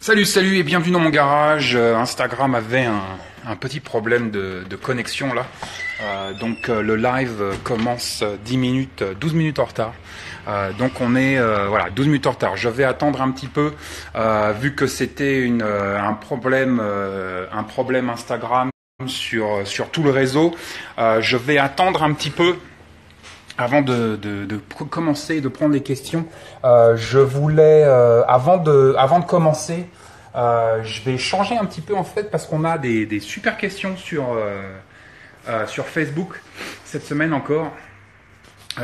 Salut et bienvenue dans mon garage. Instagram avait un petit problème de connexion là. Donc le live commence 12 minutes en retard. Donc on est voilà 12 minutes en retard. Je vais attendre un petit peu vu que c'était un problème Instagram sur tout le réseau. Je vais attendre un petit peu avant de commencer, de prendre les questions. Je voulais avant de commencer, je vais changer un petit peu en fait parce qu'on a des super questions sur Facebook cette semaine encore.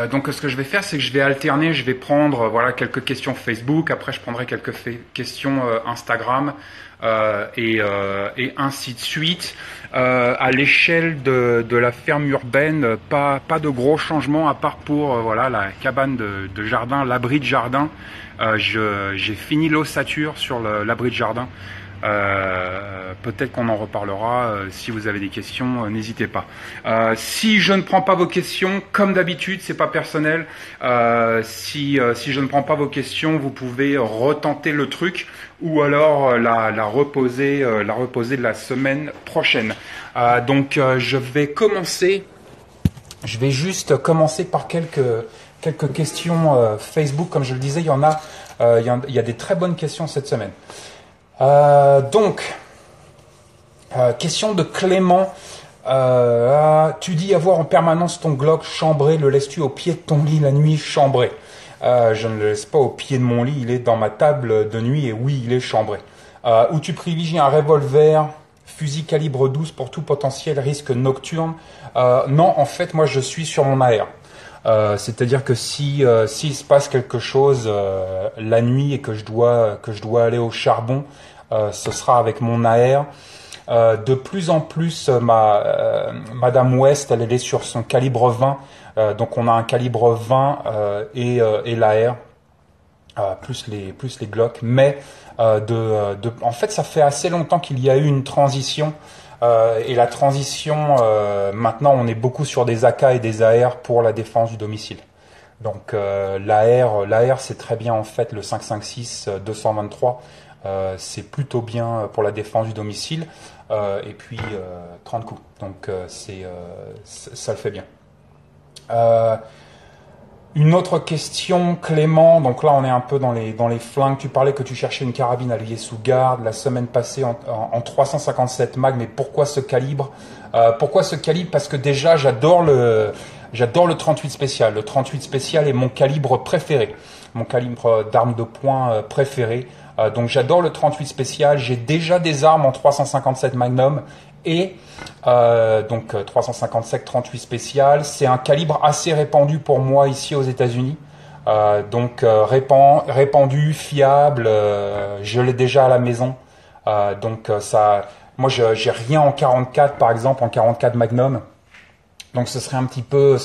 Donc ce que je vais faire, c'est que je vais alterner, je vais prendre quelques questions Facebook, après je prendrai quelques questions Instagram et ainsi de suite. À l'échelle de la ferme urbaine, pas de gros changements à part pour la cabane de jardin, l'abri de jardin. J'ai fini l'ossature sur l'abri de jardin. Peut-être qu'on en reparlera. Si vous avez des questions, n'hésitez pas. Si je ne prends pas vos questions, comme d'habitude, c'est pas personnel. Si je ne prends pas vos questions, vous pouvez retenter le truc ou alors la reposer la semaine prochaine. Donc je vais juste commencer par quelques questions Facebook. Comme je le disais, il y a des très bonnes questions cette semaine. Question de Clément. Tu dis avoir en permanence ton Glock chambré, le laisses-tu au pied de ton lit la nuit chambré? Je ne le laisse pas au pied de mon lit, il est dans ma table de nuit et oui, il est chambré. Où tu privilégies un revolver, fusil calibre 12 pour tout potentiel risque nocturne? Non, en fait, moi je suis sur mon AR. C'est-à-dire que s'il se passe quelque chose la nuit et que je dois aller au charbon, ce sera avec mon AR. De plus en plus, Madame West, elle est sur son calibre 20. Donc on a un calibre 20 et l'AR plus les Glock. Mais en fait, ça fait assez longtemps qu'il y a eu une transition. Et la transition, maintenant, on est beaucoup sur des AK et des AR pour la défense du domicile. Donc l'AR, c'est très bien en fait le 5.56 223. C'est plutôt bien pour la défense du domicile. Et puis 30 coups. Donc ça le fait bien. Une autre question, Clément. Donc là, on est un peu dans les flingues. Tu parlais que tu cherchais une carabine alliée sous garde la semaine passée en 357 mag. Mais pourquoi ce calibre? Parce que déjà, j'adore le 38 spécial. Le 38 spécial est mon calibre préféré, mon calibre d'arme de poing préféré. Donc j'adore le 38 spécial. J'ai déjà des armes en 357 Magnum et donc 357 38 spécial. C'est un calibre assez répandu pour moi ici aux États-Unis. Donc répandu, fiable. Je l'ai déjà à la maison. Moi j'ai rien en 44 par exemple, en 44 Magnum. Donc ce serait un petit peu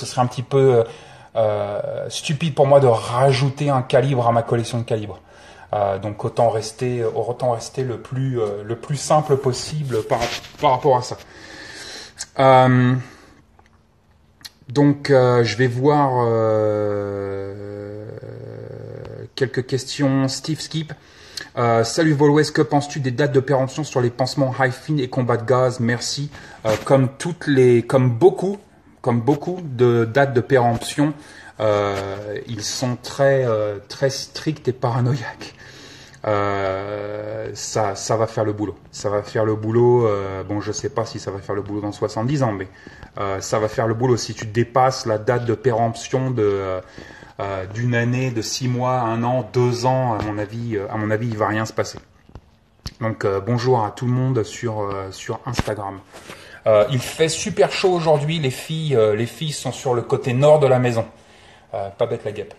stupide pour moi de rajouter un calibre à ma collection de calibres. Donc autant rester le plus simple possible par rapport à ça. Je vais voir quelques questions. Steve Skip. Salut Volwes, que penses-tu des dates de péremption sur les pansements Hi-Fin et combat de gaz? Merci. Comme beaucoup de dates de péremption, ils sont très stricts et paranoïaques. Ça va faire le boulot. Ça va faire le boulot. Bon, je sais pas si ça va faire le boulot dans 70 ans, mais ça va faire le boulot si tu dépasses la date de péremption d'une année, de 6 mois, 1 an, 2 ans. À mon avis, il va rien se passer. Donc bonjour à tout le monde sur Instagram. Il fait super chaud aujourd'hui. Les filles sont sur le côté nord de la maison. Pas bête la guêpe.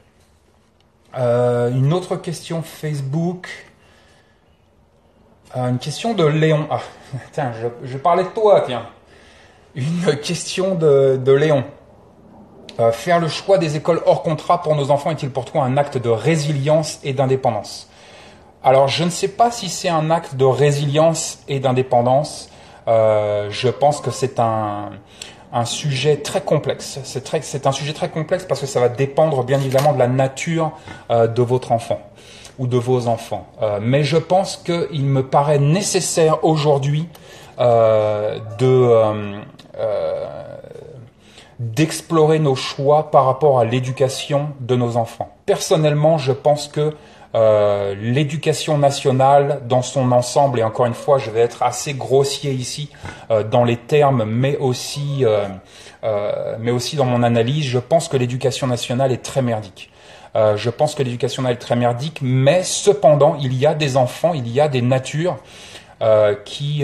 Une autre question Facebook. Une question de Léon. Ah, tiens, je parlais de toi, tiens. Une question de Léon. Faire le choix des écoles hors contrat pour nos enfants est-il pour toi un acte de résilience et d'indépendance? Alors, je ne sais pas si c'est un acte de résilience et d'indépendance. Je pense que c'est un sujet très complexe. C'est un sujet très complexe parce que ça va dépendre bien évidemment de la nature de votre enfant. ou de vos enfants. Mais je pense qu'il me paraît nécessaire aujourd'hui d'explorer nos choix par rapport à l'éducation de nos enfants. Personnellement, je pense que l'éducation nationale dans son ensemble, et encore une fois, je vais être assez grossier ici dans les termes, mais aussi dans mon analyse, je pense que l'éducation nationale est très merdique. Je pense que l'éducation nationale est très merdique, mais cependant, il y a des enfants, il y a des natures qui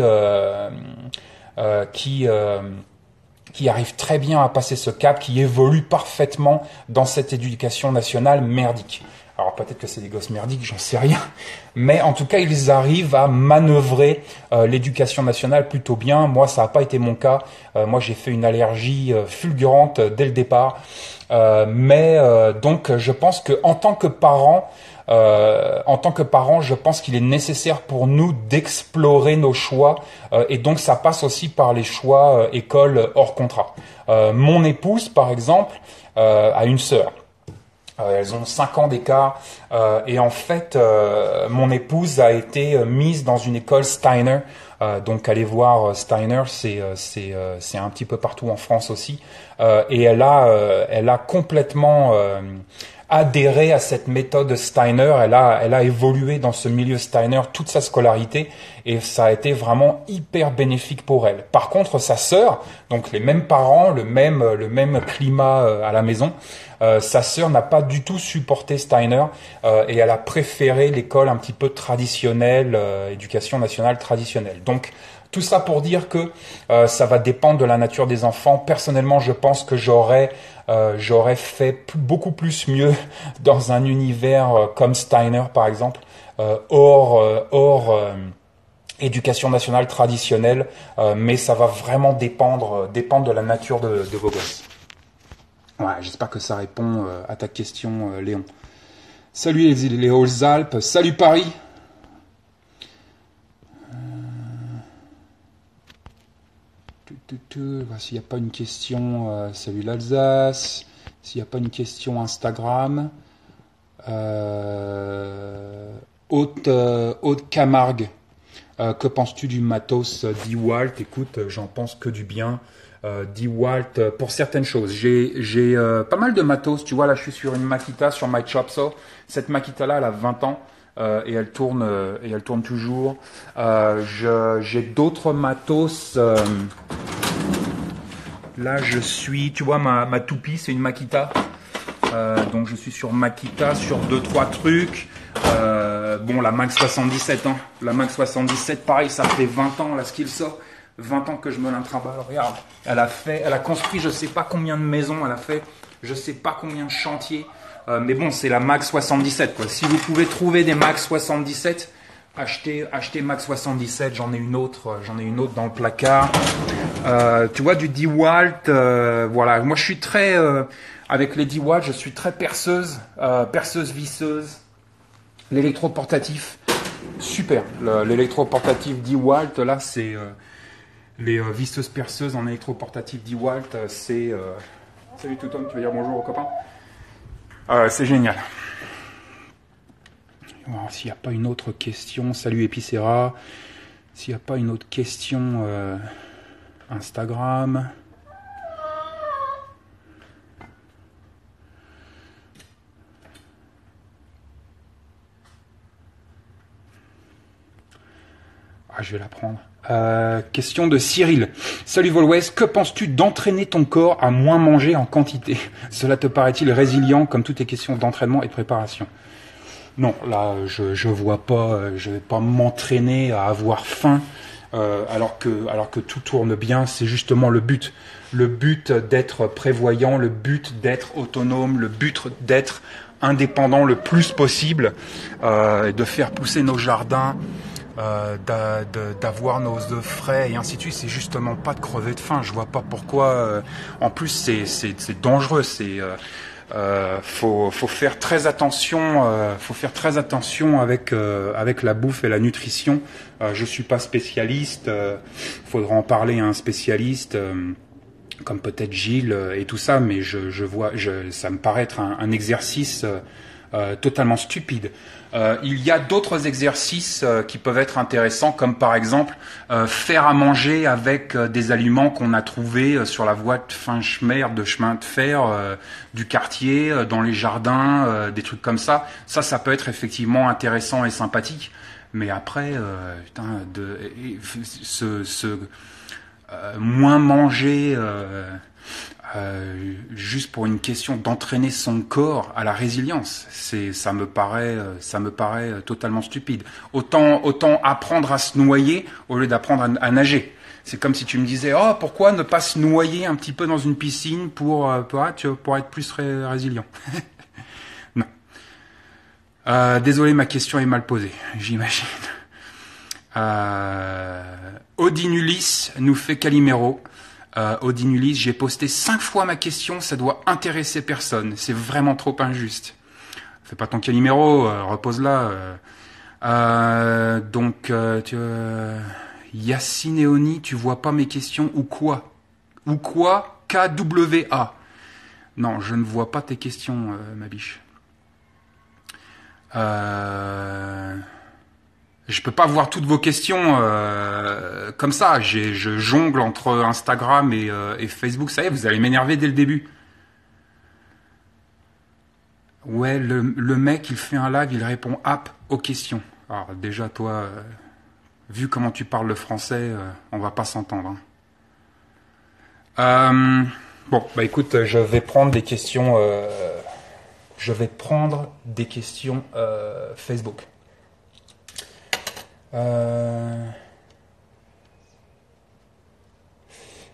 arrivent très bien à passer ce cap, qui évoluent parfaitement dans cette éducation nationale merdique. Alors peut-être que c'est des gosses merdiques, j'en sais rien, mais en tout cas ils arrivent à manœuvrer l'éducation nationale plutôt bien. Moi ça n'a pas été mon cas, moi j'ai fait une allergie fulgurante dès le départ, donc je pense que en tant que parent, je pense qu'il est nécessaire pour nous d'explorer nos choix et donc ça passe aussi par les choix école hors contrat. Mon épouse par exemple a une sœur. Elles ont 5 ans d'écart et en fait mon épouse a été mise dans une école Steiner, donc allez voir Steiner, c'est un petit peu partout en France aussi, et elle a complètement adhéré à cette méthode Steiner. Elle a évolué dans ce milieu Steiner toute sa scolarité et ça a été vraiment hyper bénéfique pour elle. Par contre, sa sœur, donc les mêmes parents, le même climat à la maison, sa sœur n'a pas du tout supporté Steiner et elle a préféré l'école un petit peu traditionnelle, éducation nationale traditionnelle. Donc tout ça pour dire que ça va dépendre de la nature des enfants. Personnellement, je pense que j'aurais fait beaucoup plus mieux dans un univers comme Steiner par exemple, hors éducation nationale traditionnelle, mais ça va vraiment dépendre de la nature de vos gosses. Ouais, j'espère que ça répond à ta question, Léon. Salut les Hautes-Alpes, salut Paris. S'il n'y a pas une question, salut l'Alsace. S'il n'y a pas une question Instagram. Haute Camargue. Que penses-tu du matos DeWalt? Écoute, j'en pense que du bien. DeWalt pour certaines choses. J'ai pas mal de matos. Tu vois, là, je suis sur une Makita sur My Chop Saw. Cette Makita-là, elle a 20 ans. Et elle tourne toujours. J'ai d'autres matos. Là, je suis, tu vois, ma toupie, c'est une Makita. Donc, je suis sur Makita, sur 2-3 trucs. Bon, la Max 77, hein. La Max 77, pareil, ça fait 20 ans, là, ce qu'il sort. 20 ans que je me l'intrimballe. Regarde, elle a construit je sais pas combien de maisons, elle a fait je sais pas combien de chantiers. Mais bon, c'est la Max 77, quoi. Si vous pouvez trouver des Max 77, achetez Max 77. J'en ai une autre dans le placard. Tu vois, du DeWalt, voilà. Moi, je suis très avec les DeWalt, je suis très perceuse visseuse. L'électroportatif, super. L'électroportatif DeWalt, là, c'est les visseuses perceuses en électroportatif DeWalt, c'est salut tout homme, tu veux dire bonjour aux copains? C'est génial. Alors, s'il n'y a pas une autre question, salut Epicera. S'il n'y a pas une autre question Instagram. Ah, je vais la prendre. Question de Cyril. Salut Volwes, que penses-tu d'entraîner ton corps à moins manger en quantité? Cela te paraît-il résilient comme toutes les questions d'entraînement et de préparation? Non, là je vois pas, je vais pas m'entraîner à avoir faim alors que tout tourne bien. C'est justement le but d'être prévoyant, le but d'être autonome, le but d'être indépendant le plus possible, de faire pousser nos jardins. D'avoir nos œufs frais et ainsi de suite, c'est justement pas de crever de faim. Je vois pas pourquoi. En plus, c'est dangereux. Faut faire très attention. Faut faire très attention avec la bouffe et la nutrition. Je suis pas spécialiste. Faudra en parler à un spécialiste. Comme peut-être Gilles et tout ça, mais ça me paraît être un exercice totalement stupide. Il y a d'autres exercices qui peuvent être intéressants, comme par exemple faire à manger avec des aliments qu'on a trouvés sur la voie de chemin de fer du quartier, dans les jardins, des trucs comme ça. Ça peut être effectivement intéressant et sympathique. Mais après, moins manger juste pour une question d'entraîner son corps à la résilience, ça me paraît totalement stupide. Autant apprendre à se noyer au lieu d'apprendre à nager. C'est comme si tu me disais, oh, pourquoi ne pas se noyer un petit peu dans une piscine pour être plus résilient. Non. Désolé, ma question est mal posée, j'imagine. Odinulis nous fait Calimero. Odinulis, j'ai posté 5 fois ma question, ça doit intéresser personne. C'est vraiment trop injuste. Fais pas ton Calimero, repose-la. Yacine et Oni, tu vois pas mes questions ou quoi? Ou quoi? KWA. Non, je ne vois pas tes questions, ma biche. Je peux pas voir toutes vos questions comme ça. Je jongle entre Instagram et Facebook. Ça y est, vous allez m'énerver dès le début. Ouais, le mec, il fait un live, il répond app aux questions. Alors déjà, toi, vu comment tu parles le français, on va pas s'entendre. Hein. Bon, bah écoute, je vais prendre des questions. Facebook.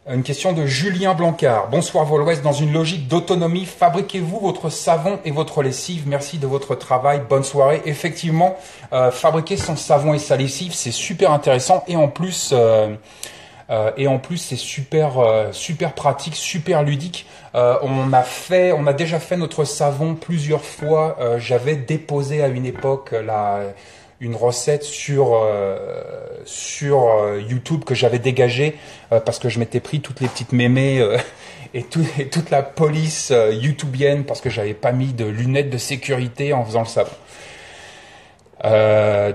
Une question de Julien Blancard. Bonsoir Vol-Ouest, dans une logique d'autonomie, fabriquez-vous votre savon et votre lessive. Merci de votre travail. Bonne soirée. Effectivement, fabriquer son savon et sa lessive, c'est super intéressant et en plus c'est super pratique, super ludique. On a déjà fait notre savon plusieurs fois. J'avais déposé à une époque une recette sur YouTube que j'avais dégagée parce que je m'étais pris toutes les petites mémés et toute la police youtubienne parce que j'avais pas mis de lunettes de sécurité en faisant le savon.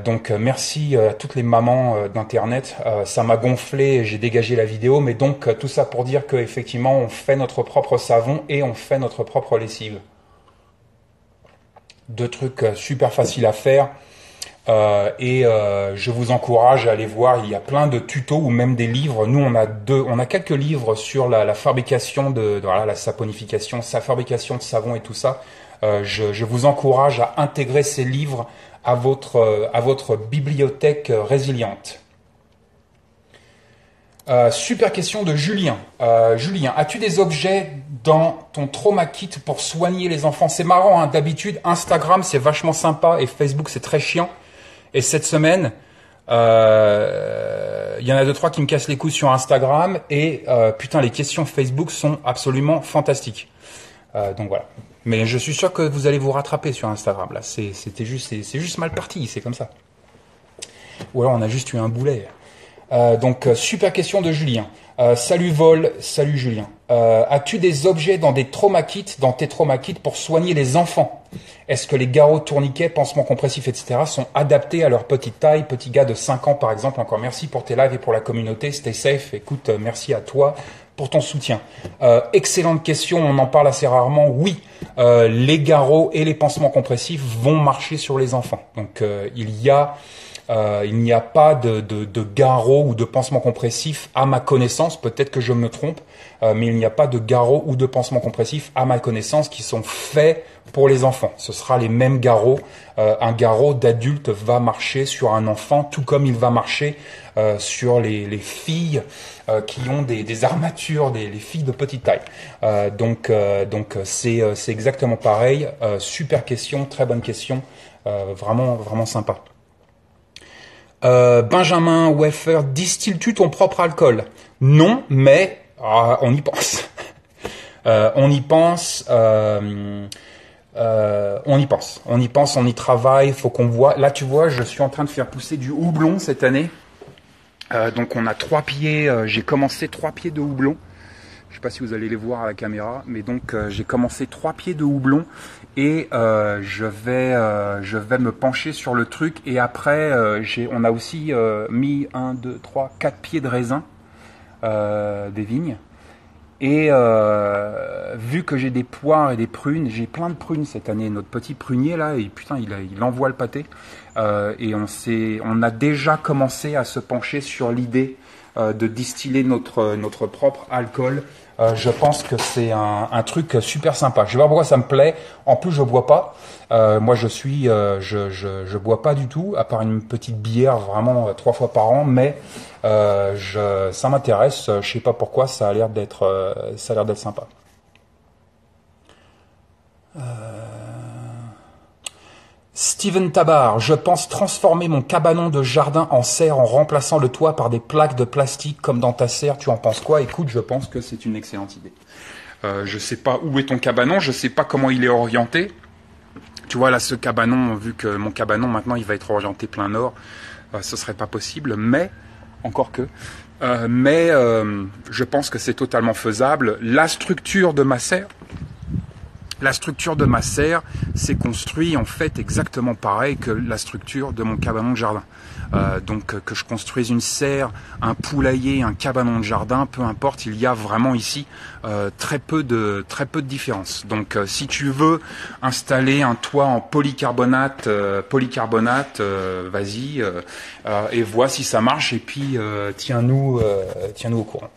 Donc merci à toutes les mamans d'internet, ça m'a gonflé et j'ai dégagé la vidéo, mais donc tout ça pour dire qu'effectivement on fait notre propre savon et on fait notre propre lessive. 2 trucs super faciles à faire. Je vous encourage à aller voir, il y a plein de tutos ou même des livres. Nous on a quelques livres sur la fabrication la saponification, sa fabrication de savon et tout ça. Je vous encourage à intégrer ces livres à votre bibliothèque résiliente. Super question de Julien. Julien, as-tu des objets dans ton trauma kit pour soigner les enfants? C'est marrant, hein, d'habitude Instagram c'est vachement sympa et Facebook c'est très chiant. Et cette semaine, il y en a 2-3 qui me cassent les couilles sur Instagram et putain, les questions Facebook sont absolument fantastiques. Donc voilà. Mais je suis sûr que vous allez vous rattraper sur Instagram. Là, c'est juste mal parti, c'est comme ça. Ou alors on a juste eu un boulet. Donc super question de Julien. Salut Vol, salut Julien. As-tu des objets dans tes trauma kits pour soigner les enfants? Est-ce que les garrots, tourniquets, pansements compressifs, etc. sont adaptés à leur petite taille? Petit gars de 5 ans par exemple. Encore merci pour tes lives et pour la communauté. Stay safe. Écoute, merci à toi pour ton soutien. Excellente question, on en parle assez rarement. Oui, les garrots et les pansements compressifs vont marcher sur les enfants. Donc il n'y a pas de garrot ou de pansement compressif à ma connaissance, peut-être que je me trompe, mais il n'y a pas de garrot ou de pansement compressif à ma connaissance qui sont faits pour les enfants. Ce sera les mêmes garrots. Un garrot d'adulte va marcher sur un enfant, tout comme il va marcher sur les filles qui ont des armatures, les filles de petite taille. Donc c'est exactement pareil. Super question, très bonne question, vraiment sympa. Benjamin Weffer, distilles-tu ton propre alcool? Non, mais on y pense. On y pense, on y travaille. Faut qu'on voit. Là, tu vois, je suis en train de faire pousser du houblon cette année. Donc, on a 3 pieds. J'ai commencé 3 pieds de houblon. Je sais pas si vous allez les voir à la caméra, mais donc j'ai commencé 3 pieds de houblon et je vais me pencher sur le truc. Et après, on a aussi mis 1, 2, 3, 4 pieds de raisin des vignes. Et vu que j'ai des poires et des prunes, j'ai plein de prunes cette année. Notre petit prunier là, et putain, il envoie le pâté. Et on a déjà commencé à se pencher sur l'idée de distiller notre propre alcool. Je pense que c'est un truc super sympa. Je sais pas pourquoi ça me plaît. En plus, je bois pas. Moi, je bois pas du tout, à part une petite bière vraiment 3 fois par an. Mais ça m'intéresse. Je sais pas pourquoi. Ça a l'air d'être sympa. Steven Tabar, je pense transformer mon cabanon de jardin en serre en remplaçant le toit par des plaques de plastique comme dans ta serre. Tu en penses quoi? Écoute, je pense que c'est une excellente idée. Je sais pas où est ton cabanon, je sais pas comment il est orienté. Tu vois là, ce cabanon, vu que mon cabanon maintenant il va être orienté plein nord, ce serait pas possible. Mais encore que. Je pense que c'est totalement faisable. La structure de ma serre. C'est construit en fait exactement pareil que la structure de mon cabanon de jardin. Donc que je construise une serre, un poulailler, un cabanon de jardin, peu importe, il y a vraiment ici très peu de différence. Donc si tu veux installer un toit en polycarbonate, vas-y et vois si ça marche et puis tiens-nous au courant.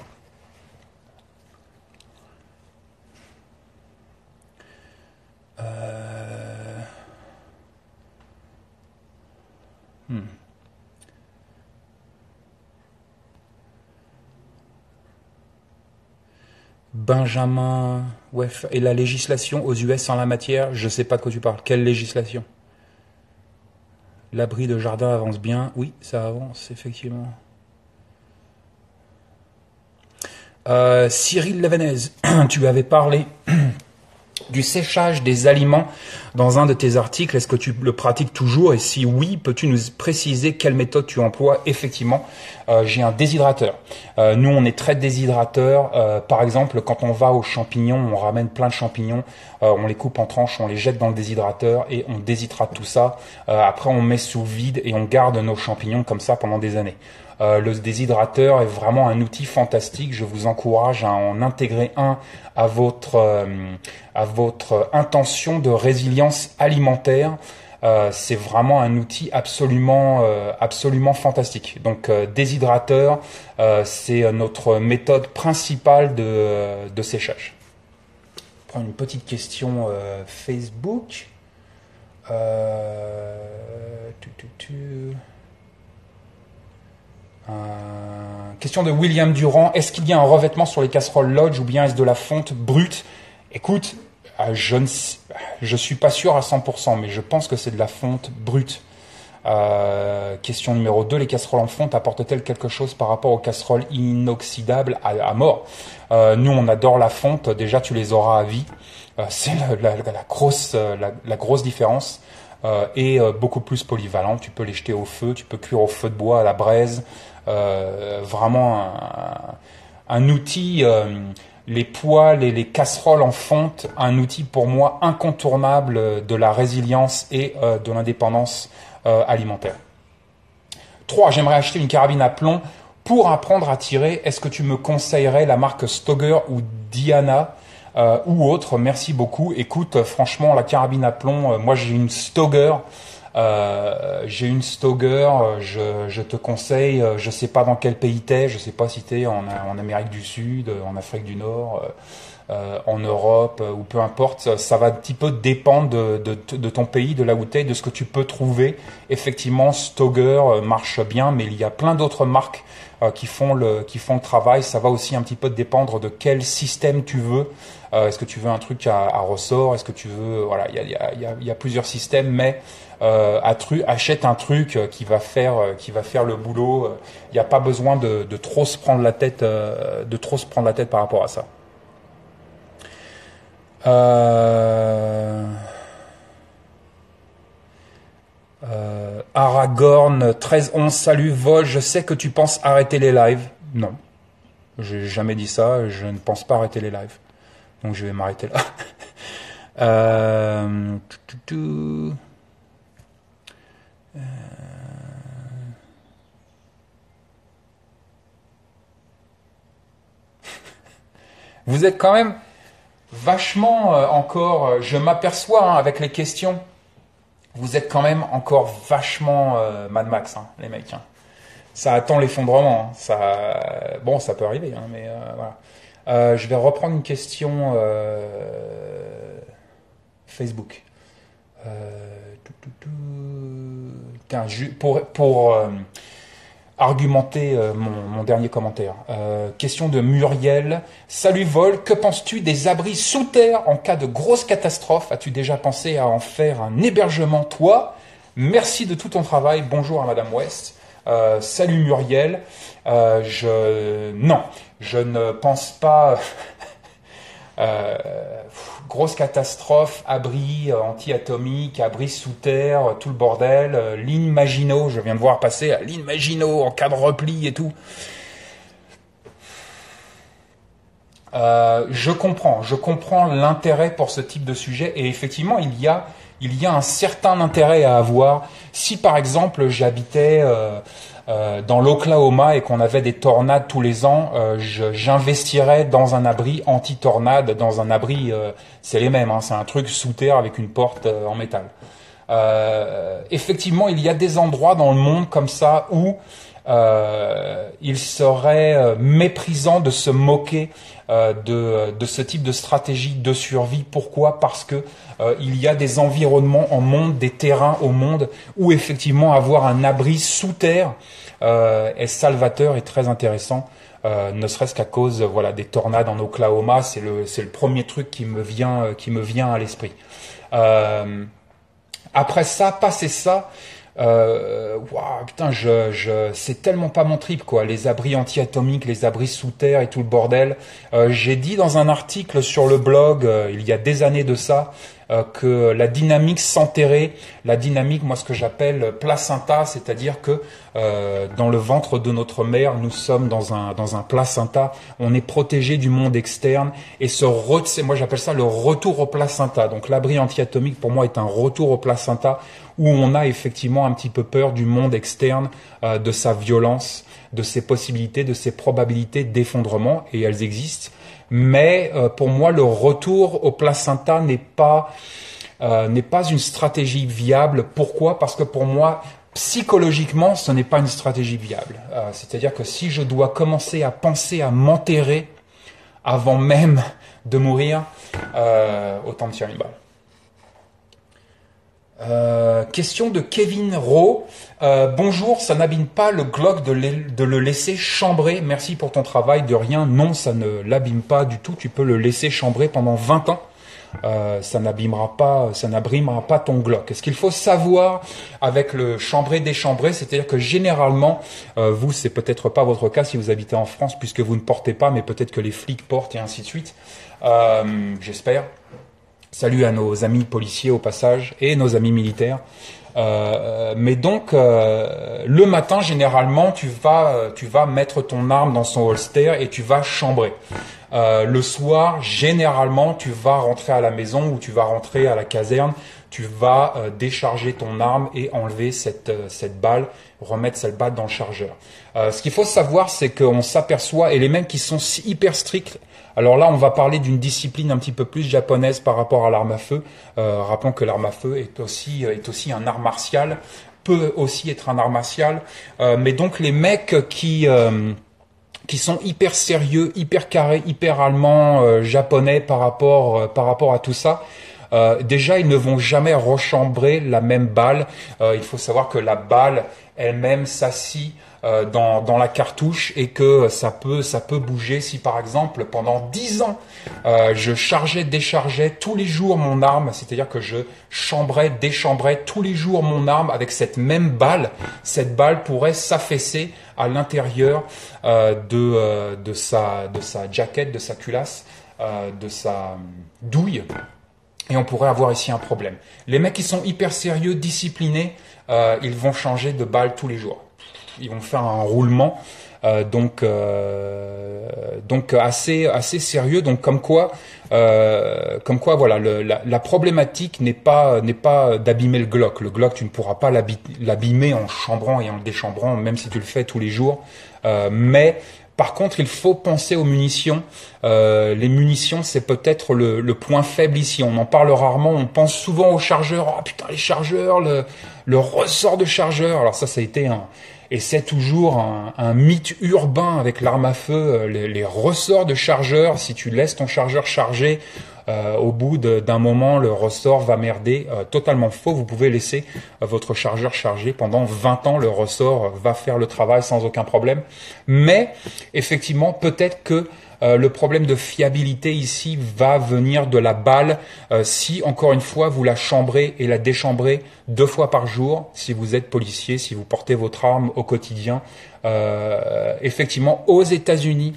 Benjamin, ouais, et la législation aux US en la matière, je sais pas de quoi tu parles. Quelle législation? L'abri de jardin avance bien. Oui, ça avance, effectivement. Cyril Levenez, tu avais parlé du séchage des aliments dans un de tes articles. Est-ce que tu le pratiques toujours? Et si oui, peux-tu nous préciser quelle méthode tu emploies? Effectivement, j'ai un déshydrateur. Nous, on est très déshydrateur. Par exemple, quand on va aux champignons, on ramène plein de champignons, on les coupe en tranches, on les jette dans le déshydrateur et on déshydrate tout ça. Après, on met sous vide et on garde nos champignons comme ça pendant des années. Le déshydrateur est vraiment un outil fantastique. Je vous encourage à en intégrer un à votre intention de résilience alimentaire. C'est vraiment un outil absolument fantastique. Donc déshydrateur, c'est notre méthode principale de séchage. Je vais prendre une petite question Facebook. Question de William Durand. Est-ce qu'il y a un revêtement sur les casseroles Lodge ou bien est-ce de la fonte brute? Écoute, je suis pas sûr à 100%, mais je pense que c'est de la fonte brute. Question numéro 2. Les casseroles en fonte apportent-elles quelque chose par rapport aux casseroles inoxydables à mort? Nous, on adore la fonte. Déjà, tu les auras à vie. C'est la grosse différence. Et beaucoup plus polyvalent. Tu peux les jeter au feu, tu peux cuire au feu de bois, à la braise. Vraiment un outil, les poêles et les casseroles en fonte, un outil pour moi incontournable de la résilience et de l'indépendance alimentaire. 3. J'aimerais acheter une carabine à plomb pour apprendre à tirer. Est-ce que tu me conseillerais la marque Stoeger ou Diana ou autre? Merci beaucoup. Écoute, franchement, la carabine à plomb, moi j'ai une Stoeger. Je te conseille, je sais pas dans quel pays t'es, je sais pas si t'es en Amérique du Sud, en Afrique du Nord, en Europe ou peu importe, ça va un petit peu dépendre de ton pays, de là où t'es, de ce que tu peux trouver. Effectivement, Stoeger marche bien, mais il y a plein d'autres marques qui font le travail. Ça va aussi un petit peu dépendre de quel système tu veux. Est-ce que tu veux un truc à ressort? Est-ce que tu veux, voilà, il y a plusieurs systèmes, mais achète un truc qui va faire le boulot. Il n'y a pas besoin de trop se prendre la tête, par rapport à ça. Aragorn 1311, salut Vol, je sais que tu penses arrêter les lives. Non, j'ai jamais dit ça, je ne pense pas arrêter les lives. Donc je vais m'arrêter là. Euh, tout, tout, tout. Vous êtes quand même vachement encore, je m'aperçois hein, avec les questions, vous êtes quand même encore vachement Mad Max, hein, les mecs. Hein. Ça attend l'effondrement. Hein. Bon, ça peut arriver, hein, mais voilà. Je vais reprendre une question Facebook. Tiens, pour argumenter mon dernier commentaire. Question de Muriel. Salut Vol, que penses-tu des abris sous terre en cas de grosse catastrophe? As-tu déjà pensé à en faire un hébergement toi? Merci de tout ton travail. Bonjour à Madame West. Salut Muriel. Non, je ne pense pas. Grosse catastrophe, abri anti-atomique, abri sous terre, tout le bordel, ligne Maginot, je viens de voir passer la ligne Maginot en cas de repli et tout. Je comprends l'intérêt pour ce type de sujet et effectivement il y a un certain intérêt à avoir. Si par exemple j'habitais dans l'Oklahoma et qu'on avait des tornades tous les ans, j'investirais dans un abri anti-tornade, dans un abri, c'est les mêmes, hein, c'est un truc sous terre avec une porte en métal. Effectivement, il y a des endroits dans le monde comme ça où il serait méprisant de se moquer de ce type de stratégie de survie. Pourquoi? Parce que il y a des environnements en monde, des terrains au monde où effectivement avoir un abri sous terre est salvateur et très intéressant. Ne serait-ce qu'à cause voilà des tornades en Oklahoma, c'est le premier truc qui me vient à l'esprit. Après ça, passer ça. Putain, c'est tellement pas mon trip quoi. Les abris anti-atomiques, les abris sous terre et tout le bordel. J'ai dit dans un article sur le blog il y a des années de ça que la dynamique s'enterrait. La dynamique, moi ce que j'appelle placenta, c'est-à-dire que dans le ventre de notre mère, nous sommes dans un placenta. On est protégé du monde externe et moi j'appelle ça le retour au placenta. Donc l'abri anti-atomique pour moi est un retour au placenta où on a effectivement un petit peu peur du monde externe, de sa violence, de ses possibilités, de ses probabilités d'effondrement, et elles existent. Mais pour moi, le retour au placenta n'est pas une stratégie viable. Pourquoi? Parce que pour moi, psychologiquement, ce n'est pas une stratégie viable. C'est-à-dire que si je dois commencer à penser à m'enterrer avant même de mourir, autant me tirer une balle. Question de Kevin Rowe. Bonjour, ça n'abîme pas le Glock de le laisser chambrer. Merci pour ton travail. De rien, non, ça ne l'abîme pas du tout. Tu peux le laisser chambrer pendant 20 ans. Ça n'abîmera pas, ça n'abîmera pas ton Glock. Ce qu'il faut savoir avec le chambré-déchambré, c'est-à-dire que généralement, vous, c'est peut-être pas votre cas si vous habitez en France puisque vous ne portez pas, mais peut-être que les flics portent et ainsi de suite. J'espère. Salut à nos amis policiers au passage et nos amis militaires. Mais donc, le matin, généralement, tu vas mettre ton arme dans son holster et tu vas chambrer. Le soir, généralement, tu vas rentrer à la maison ou tu vas rentrer à la caserne. Tu vas décharger ton arme et enlever cette balle, remettre cette balle dans le chargeur. Ce qu'il faut savoir, c'est qu'on s'aperçoit, et les mecs qui sont hyper stricts. Alors là, on va parler d'une discipline un petit peu plus japonaise par rapport à l'arme à feu. Rappelons que l'arme à feu est aussi un art martial, peut aussi être un art martial. Mais donc les mecs qui sont hyper sérieux, hyper carrés, hyper allemands, japonais par rapport à tout ça. Déjà, ils ne vont jamais rechambrer la même balle. Il faut savoir que la balle elle-même s'assit dans la cartouche et que ça peut bouger. Si par exemple pendant 10 ans je chargeais, déchargeais tous les jours mon arme, c'est-à-dire que je chambrais, déchambrais tous les jours mon arme avec cette même balle, cette balle pourrait s'affaisser à l'intérieur de sa jaquette, de sa culasse, de sa douille. Et on pourrait avoir ici un problème. Les mecs qui sont hyper sérieux, disciplinés, ils vont changer de balle tous les jours. ils vont faire un roulement. Donc assez sérieux. Donc comme quoi voilà, la problématique n'est pas d'abîmer le Glock. Le Glock, tu ne pourras pas l'abîmer en chambrant et en le déchambrant, même si tu le fais tous les jours. Mais par contre, il faut penser aux munitions. Les munitions, c'est peut-être le point faible ici. On en parle rarement. On pense souvent aux chargeurs. Oh putain, les chargeurs, le ressort de chargeur. Alors ça a été et c'est toujours un mythe urbain avec l'arme à feu, les ressorts de chargeur. Si tu laisses ton chargeur chargé, au bout d'un moment, le ressort va merder. Totalement faux, vous pouvez laisser votre chargeur chargé pendant 20 ans, le ressort va faire le travail sans aucun problème. Mais effectivement, peut-être que le problème de fiabilité ici va venir de la balle. Si, encore une fois, vous la chambrez et la déchambrez 2 fois par jour, si vous êtes policier, si vous portez votre arme au quotidien. Effectivement, aux États-Unis,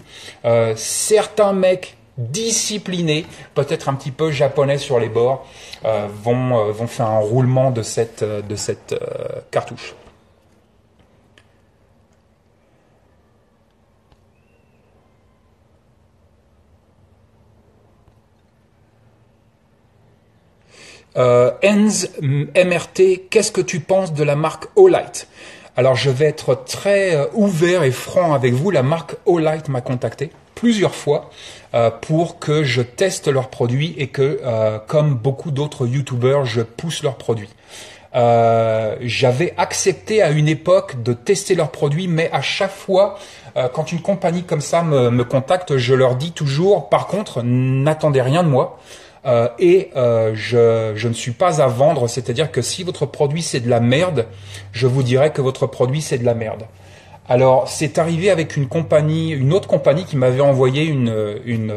certains mecs disciplinés, peut-être un petit peu japonais sur les bords, vont faire un roulement de cette cartouche. Enz MRT, qu'est-ce que tu penses de la marque Olight? Alors je vais être très ouvert et franc avec vous. La marque Olight m'a contacté plusieurs fois pour que je teste leurs produits et que, comme beaucoup d'autres youtubeurs, je pousse leurs produits. J'avais accepté à une époque de tester leurs produits, mais à chaque fois, quand une compagnie comme ça me contacte, je leur dis toujours, par contre, n'attendez rien de moi. Je ne suis pas à vendre, c'est-à-dire que si votre produit c'est de la merde, je vous dirai que votre produit c'est de la merde. Alors c'est arrivé avec une autre compagnie qui m'avait envoyé une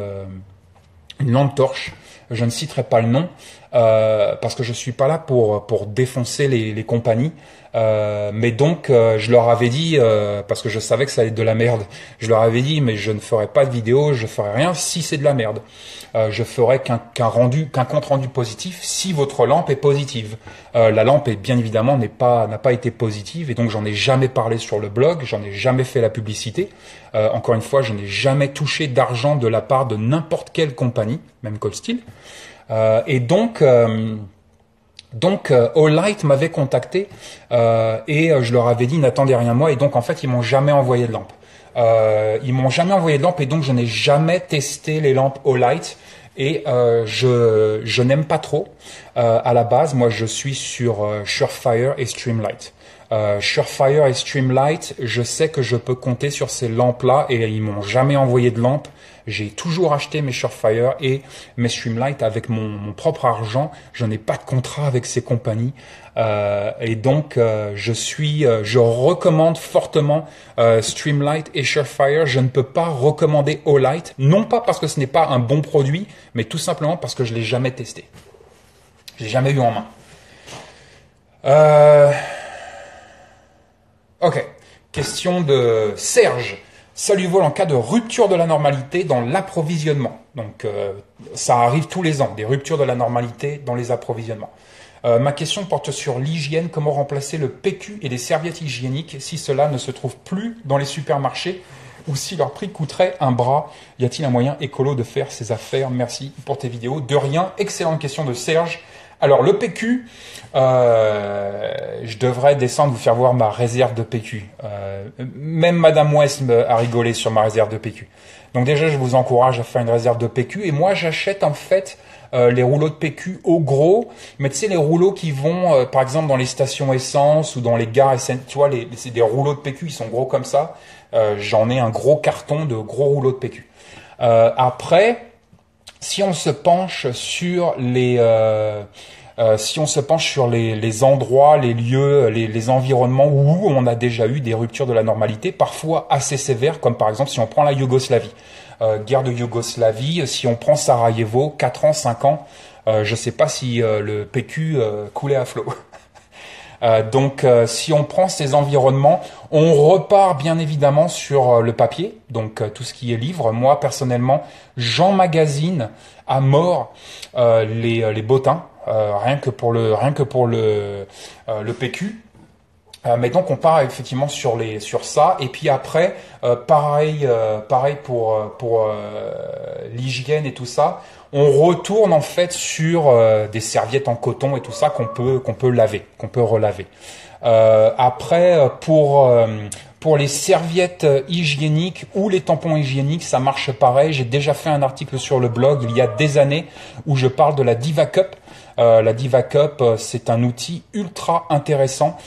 lampe torche. Je ne citerai pas le nom parce que je suis pas là pour défoncer les compagnies. Mais donc je leur avais dit parce que je savais que ça allait être de la merde. Je leur avais dit mais je ne ferai pas de vidéo, je ferai rien si c'est de la merde. Je ferai qu'un compte rendu positif si votre lampe est positive. La lampe est bien évidemment n'a pas été positive et donc j'en ai jamais parlé sur le blog, j'en ai jamais fait la publicité. Encore une fois, je n'ai jamais touché d'argent de la part de n'importe quelle compagnie, même Cold Steel. Et donc Olight m'avait contacté et je leur avais dit n'attendez rien de moi et donc en fait ils m'ont jamais envoyé de lampe. Ils m'ont jamais envoyé de lampe et donc je n'ai jamais testé les lampes Olight et je n'aime pas trop. À la base, moi je suis sur Surefire et Streamlight. Surefire et Streamlight, je sais que je peux compter sur ces lampes-là et ils m'ont jamais envoyé de lampe. J'ai toujours acheté mes Surefire et mes Streamlight avec mon propre argent. Je n'ai pas de contrat avec ces compagnies. Et donc, je recommande fortement Streamlight et Surefire. Je ne peux pas recommander Olight, non pas parce que ce n'est pas un bon produit, mais tout simplement parce que je l'ai jamais testé. Je l'ai jamais eu en main. Ok, question de Serge. Salut Vol, en cas de rupture de la normalité dans l'approvisionnement. Donc ça arrive tous les ans, des ruptures de la normalité dans les approvisionnements. Ma question porte sur l'hygiène, comment remplacer le PQ et les serviettes hygiéniques si cela ne se trouve plus dans les supermarchés ou si leur prix coûterait un bras. Y a-t-il un moyen écolo de faire ces affaires? Merci pour tes vidéos. De rien, excellente question de Serge. Alors le PQ, je devrais descendre vous faire voir ma réserve de PQ. Même Madame West a rigolé sur ma réserve de PQ. Donc déjà, je vous encourage à faire une réserve de PQ. Et moi, j'achète en fait les rouleaux de PQ au gros. Mais tu sais, les rouleaux qui vont, par exemple, dans les stations essence ou dans les gares essence. Tu vois, c'est des rouleaux de PQ, ils sont gros comme ça. J'en ai un gros carton de gros rouleaux de PQ. Après, si on se penche sur les endroits, les lieux, les environnements où on a déjà eu des ruptures de la normalité, parfois assez sévères, comme par exemple si on prend la Yougoslavie, guerre de Yougoslavie, si on prend Sarajevo, 4 ans, 5 ans, je ne sais pas si le PQ coulait à flot. Donc, si on prend ces environnements, on repart bien évidemment sur le papier, donc tout ce qui est livre. Moi, personnellement, j'emmagasine à mort les bottins, rien que pour le PQ. Mais donc on part effectivement sur ça, et puis après pareil pour l'hygiène et tout ça, on retourne en fait sur des serviettes en coton et tout ça qu'on peut laver, qu'on peut relaver. Après pour les serviettes hygiéniques ou les tampons hygiéniques, ça marche pareil. J'ai déjà fait un article sur le blog il y a des années où je parle de la Diva Cup. La Diva Cup, c'est un outil ultra intéressant,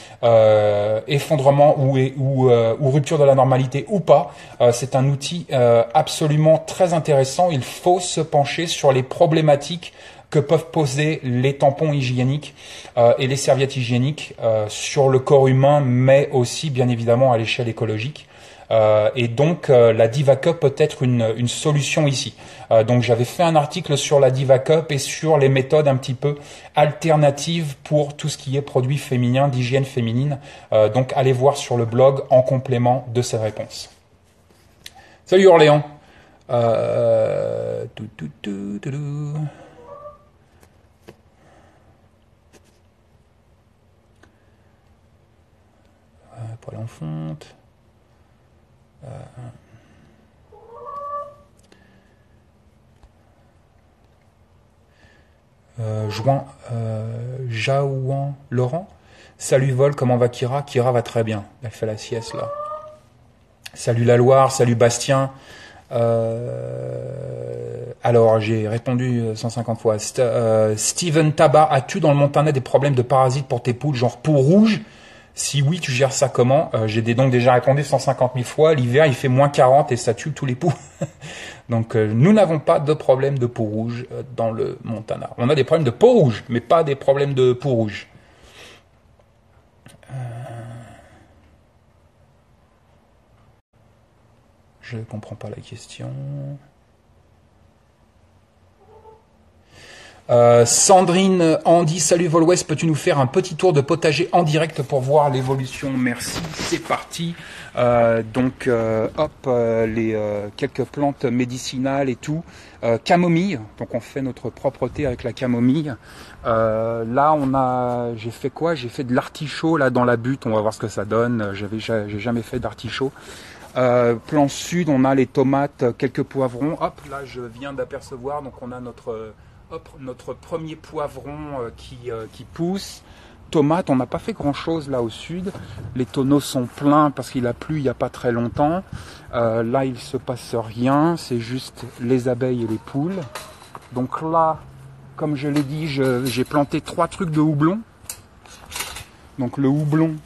effondrement ou rupture de la normalité ou pas. C'est un outil absolument très intéressant. Il faut se pencher sur les problématiques que peuvent poser les tampons hygiéniques et les serviettes hygiéniques sur le corps humain, mais aussi bien évidemment à l'échelle écologique. Et donc la Diva Cup peut être une solution ici. Donc j'avais fait un article sur la Diva Cup et sur les méthodes un petit peu alternatives pour tout ce qui est produits féminins, d'hygiène féminine. Donc allez voir sur le blog en complément de ces réponses. Salut Orléans. Poil en fonte. Jaouan Laurent. Salut Vol, comment va Kira? Kira va très bien. Elle fait la sieste là. Salut la Loire, salut Bastien. Alors j'ai répondu 150 fois. Steven Tabar, as-tu dans le Montana des problèmes de parasites pour tes poules, genre peau rouge? Si oui, tu gères ça comment? J'ai donc déjà répondu 150 000 fois. L'hiver, il fait moins 40 et ça tue tous les poux. Donc, nous n'avons pas de problème de peau rouge dans le Montana. On a des problèmes de peau rouge, mais pas des problèmes de peau rouge. Je ne comprends pas la question. Sandrine Andy, salut Volwest, peux-tu nous faire un petit tour de potager en direct pour voir l'évolution? Merci, c'est parti. Les quelques plantes médicinales et tout. Camomille, donc on fait notre propre thé avec la camomille. Là j'ai fait quoi? J'ai fait de l'artichaut là dans la butte, on va voir ce que ça donne. J'ai jamais fait d'artichaut. Plan sud, on a les tomates, quelques poivrons. Hop, là je viens d'apercevoir, donc on a notre premier poivron qui pousse. Tomates, on n'a pas fait grand chose là au sud. Les tonneaux sont pleins parce qu'il a plu il n'y a pas très longtemps. Là il se passe rien, c'est juste les abeilles et les poules. Donc là, comme je l'ai dit, j'ai planté 3 trucs de houblon. Donc le houblon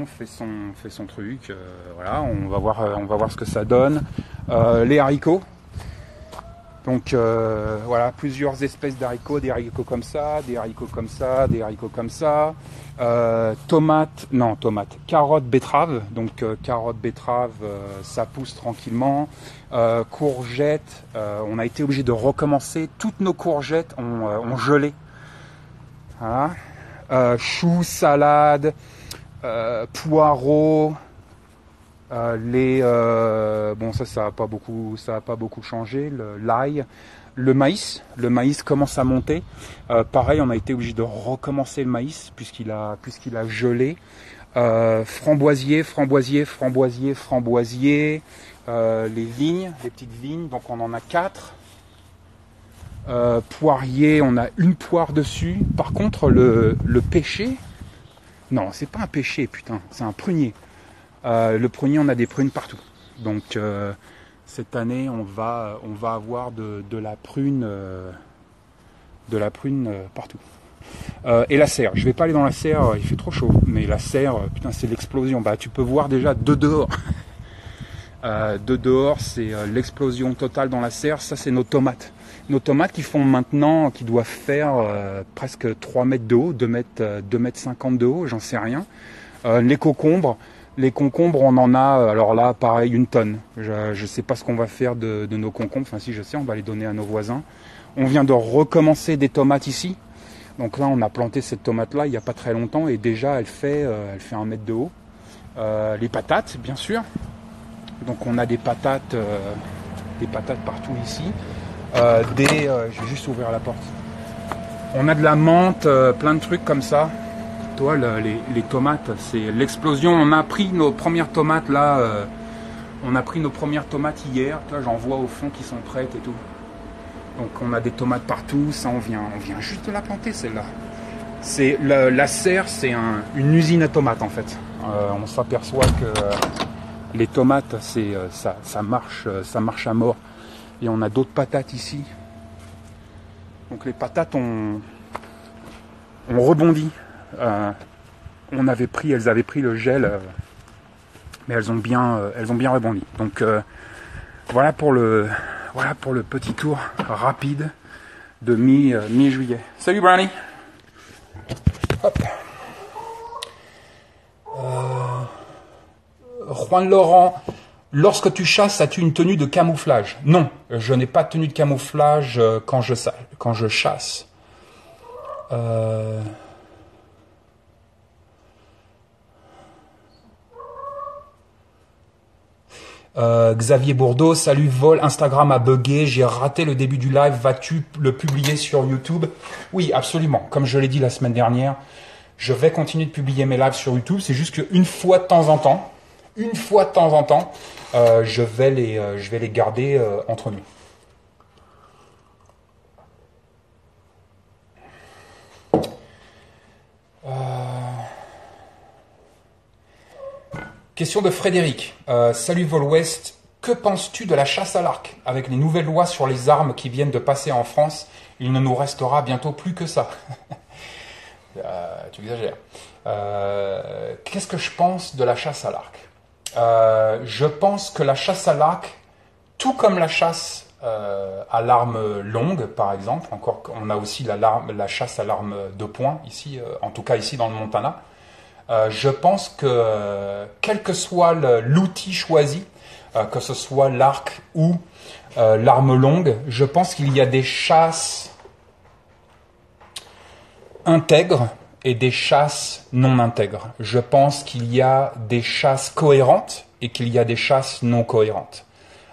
fait son truc. Voilà, on va voir ce que ça donne. Les haricots. Donc voilà, plusieurs espèces d'haricots, des haricots comme ça, des haricots comme ça, des haricots comme ça. Carottes, betteraves. Donc carottes, betteraves, ça pousse tranquillement. Courgettes, on a été obligé de recommencer. Toutes nos courgettes ont gelé. Voilà. Choux, salade, poireaux. Ça a pas beaucoup changé. L'ail, le maïs commence à monter. Pareil, on a été obligé de recommencer le maïs puisqu'il a gelé. Framboisier. Les vignes, les petites vignes. Donc on en a 4. Poirier, on a une poire dessus. Par contre, le pêcher, non, c'est pas un pêcher, putain, c'est un prunier. Le prunier, on a des prunes partout. Donc cette année, on va avoir de la prune partout. Et la serre. Je vais pas aller dans la serre, il fait trop chaud. Mais la serre, putain, c'est l'explosion. Bah, tu peux voir déjà de dehors. De dehors, c'est l'explosion totale dans la serre. Ça, c'est nos tomates. Nos tomates qui doivent faire presque 3 mètres de haut, 2 mètres 50 de haut, j'en sais rien. Les concombres, on en a, alors là, pareil, 1 tonne. Je sais pas ce qu'on va faire de nos concombres. Enfin, si je sais, on va les donner à nos voisins. On vient de recommencer des tomates ici. Donc là, on a planté cette tomate-là il n'y a pas très longtemps et déjà, elle fait 1 mètre de haut. Les patates, bien sûr. Donc on a des patates partout ici. Je vais juste ouvrir la porte. On a de la menthe, plein de trucs comme ça. Toi, les tomates, c'est l'explosion. On a pris nos premières tomates là. On a pris nos premières tomates hier. Toi, j'en vois au fond qui sont prêtes et tout. Donc on a des tomates partout. Ça, on vient juste de la planter celle-là. C'est la serre, c'est une usine à tomates en fait. On s'aperçoit que les tomates, ça marche à mort. Et on a d'autres patates ici. Donc les patates ont rebondi. Elles avaient pris le gel, mais elles ont bien rebondi. Donc voilà pour le petit tour rapide de mi-juillet. Salut Brownie. Hop. Juan Laurent, lorsque tu chasses, as-tu une tenue de camouflage? Non, je n'ai pas de tenue de camouflage quand je chasse. Xavier Bourdeau, salut vol, Instagram a bugué, j'ai raté le début du live, vas-tu le publier sur YouTube? Oui, absolument, comme je l'ai dit la semaine dernière, je vais continuer de publier mes lives sur YouTube, c'est juste qu'une fois de temps en temps, je vais les garder entre nous. Question de Frédéric. Salut Vol-Ouest, que penses-tu de la chasse à l'arc? Avec les nouvelles lois sur les armes qui viennent de passer en France, il ne nous restera bientôt plus que ça. Tu exagères. Qu'est-ce que je pense de la chasse à l'arc? Je pense que la chasse à l'arc, tout comme la chasse à l'arme longue, par exemple, encore on a aussi la chasse à l'arme de poing, ici, en tout cas ici dans le Montana, je pense que quel que soit l'outil choisi, que ce soit l'arc ou l'arme longue, je pense qu'il y a des chasses intègres et des chasses non intègres. Je pense qu'il y a des chasses cohérentes et qu'il y a des chasses non cohérentes.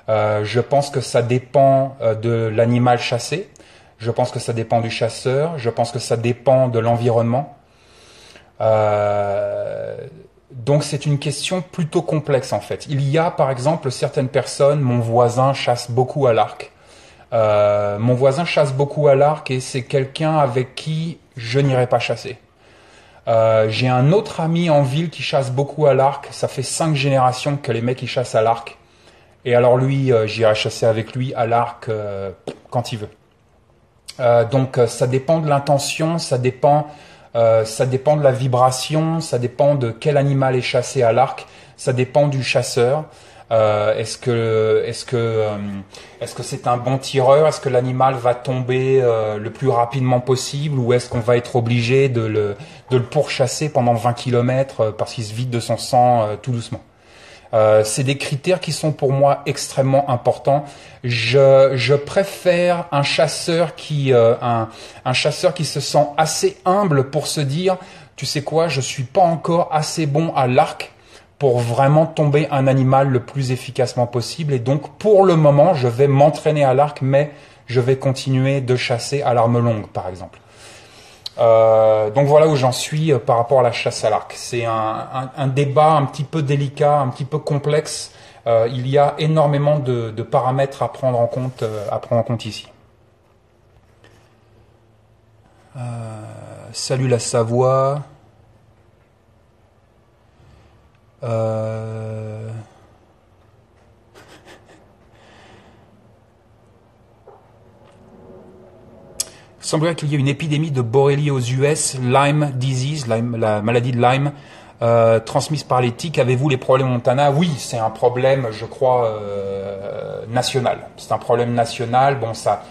Je pense que ça dépend de l'animal chassé. Je pense que ça dépend du chasseur. Je pense que ça dépend de l'environnement. Donc c'est une question plutôt complexe en fait. Il y a par exemple certaines personnes, mon voisin chasse beaucoup à l'arc. Mon voisin chasse beaucoup à l'arc et c'est quelqu'un avec qui je n'irai pas chasser. J'ai un autre ami en ville qui chasse beaucoup à l'arc. Ça fait 5 générations que les mecs ils chassent à l'arc. Et alors lui, j'irai chasser avec lui à l'arc quand il veut. Donc ça dépend de l'intention, ça dépend de la vibration, ça dépend de quel animal est chassé à l'arc, ça dépend du chasseur. Est-ce que c'est un bon tireur? Est-ce que l'animal va tomber le plus rapidement possible ou est-ce qu'on va être obligé de le pourchasser pendant 20 km parce qu'il se vide de son sang tout doucement? C'est des critères qui sont pour moi extrêmement importants. Je préfère un chasseur un chasseur qui se sent assez humble pour se dire, tu sais quoi, je suis pas encore assez bon à l'arc pour vraiment tomber un animal le plus efficacement possible. Et donc, pour le moment, je vais m'entraîner à l'arc, mais je vais continuer de chasser à l'arme longue, par exemple. Donc voilà où j'en suis par rapport à la chasse à l'arc. C'est un débat un petit peu délicat, un petit peu complexe. Il y a énormément de paramètres à prendre en compte ici. Salut la Savoie. Il semblerait qu'il y ait une épidémie de borrélie aux US, Lyme disease, la maladie de Lyme, transmise par les tiques. Avez-vous les problèmes au Montana? Oui, c'est un problème, je crois, national. C'est un problème national. Bon, ça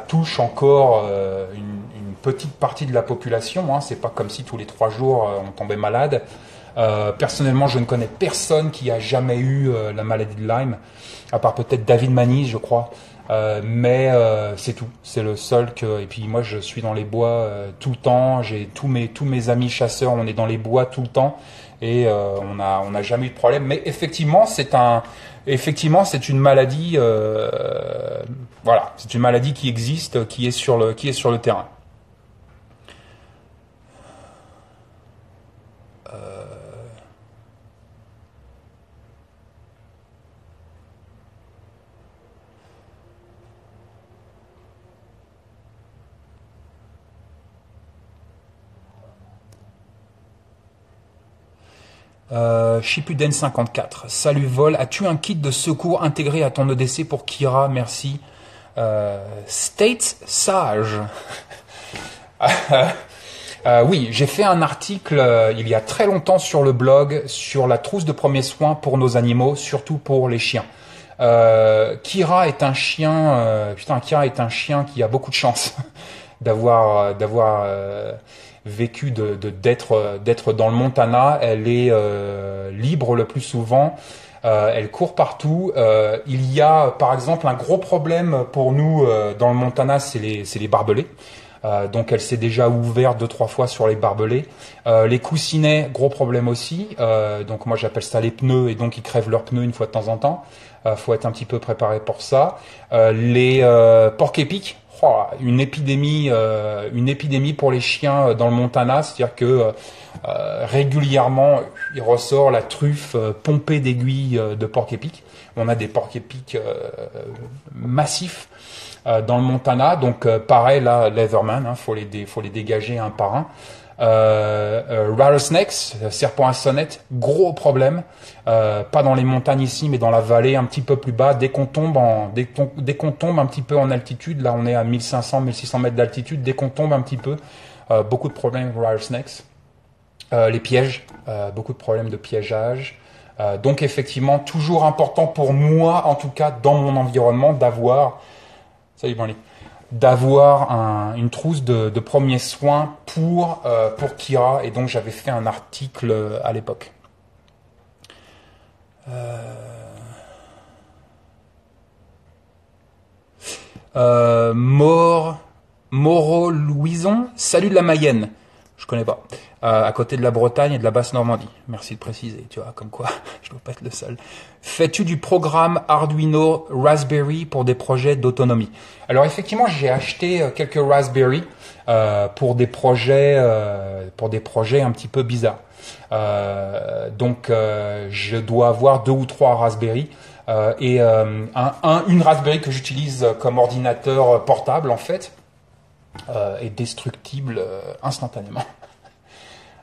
touche encore une petite partie de la population. Hein. C'est pas comme si tous les 3 jours on tombait malade. Personnellement, je ne connais personne qui a jamais eu la maladie de Lyme, à part peut-être David Manise, je crois. Mais c'est tout. C'est le seul que. Et puis moi, je suis dans les bois tout le temps. J'ai tous mes amis chasseurs. On est dans les bois tout le temps et on n'a jamais eu de problème. Mais effectivement, c'est une maladie. Voilà, c'est une maladie qui existe, qui est sur le terrain. Shippuden54. Salut Vol, as-tu un kit de secours intégré à ton EDC pour Kira? Merci. State Sage. Oui, j'ai fait un article il y a très longtemps sur le blog sur la trousse de premiers soins pour nos animaux, surtout pour les chiens. Kira est un chien, Kira est un chien qui a beaucoup de chance d'avoir vécu d'être dans le Montana. Elle est libre le plus souvent. Elle court partout. Il y a par exemple un gros problème pour nous dans le Montana, c'est les barbelés. Donc elle s'est déjà ouverte 2-3 fois sur les barbelés. Les coussinets, gros problème aussi. Donc moi j'appelle ça les pneus, et donc ils crèvent leurs pneus une fois de temps en temps. Faut être un petit peu préparé pour ça. Les porcs-épics, une épidémie pour les chiens dans le Montana, c'est-à-dire que régulièrement il ressort la truffe pompée d'aiguilles de porcs-épics. On a des porcs-épics massifs dans le Montana, donc pareil là, Leatherman, faut les dégager un par un. Rattlesnakes, serpents à sonnette, gros problème, pas dans les montagnes ici, mais dans la vallée un petit peu plus bas. Dès qu'on tombe un petit peu en altitude, là on est à 1500-1600 mètres d'altitude, dès qu'on tombe un petit peu, beaucoup de problèmes avec rattlesnakes. Les pièges, beaucoup de problèmes de piégeage. Donc effectivement, toujours important pour moi, en tout cas dans mon environnement, d'avoir une trousse de premiers soins pour Kira, et donc j'avais fait un article à l'époque. Moreau Louison, salut de la Mayenne. Je connais pas. À côté de la Bretagne et de la Basse-Normandie. Merci de préciser, tu vois, comme quoi, je dois pas être le seul. Fais-tu du programme Arduino Raspberry pour des projets d'autonomie? Alors effectivement, j'ai acheté quelques Raspberry pour des projets un petit peu bizarres. Donc je dois avoir 2 ou 3 Raspberry et une Raspberry que j'utilise comme ordinateur portable en fait. Est destructible instantanément.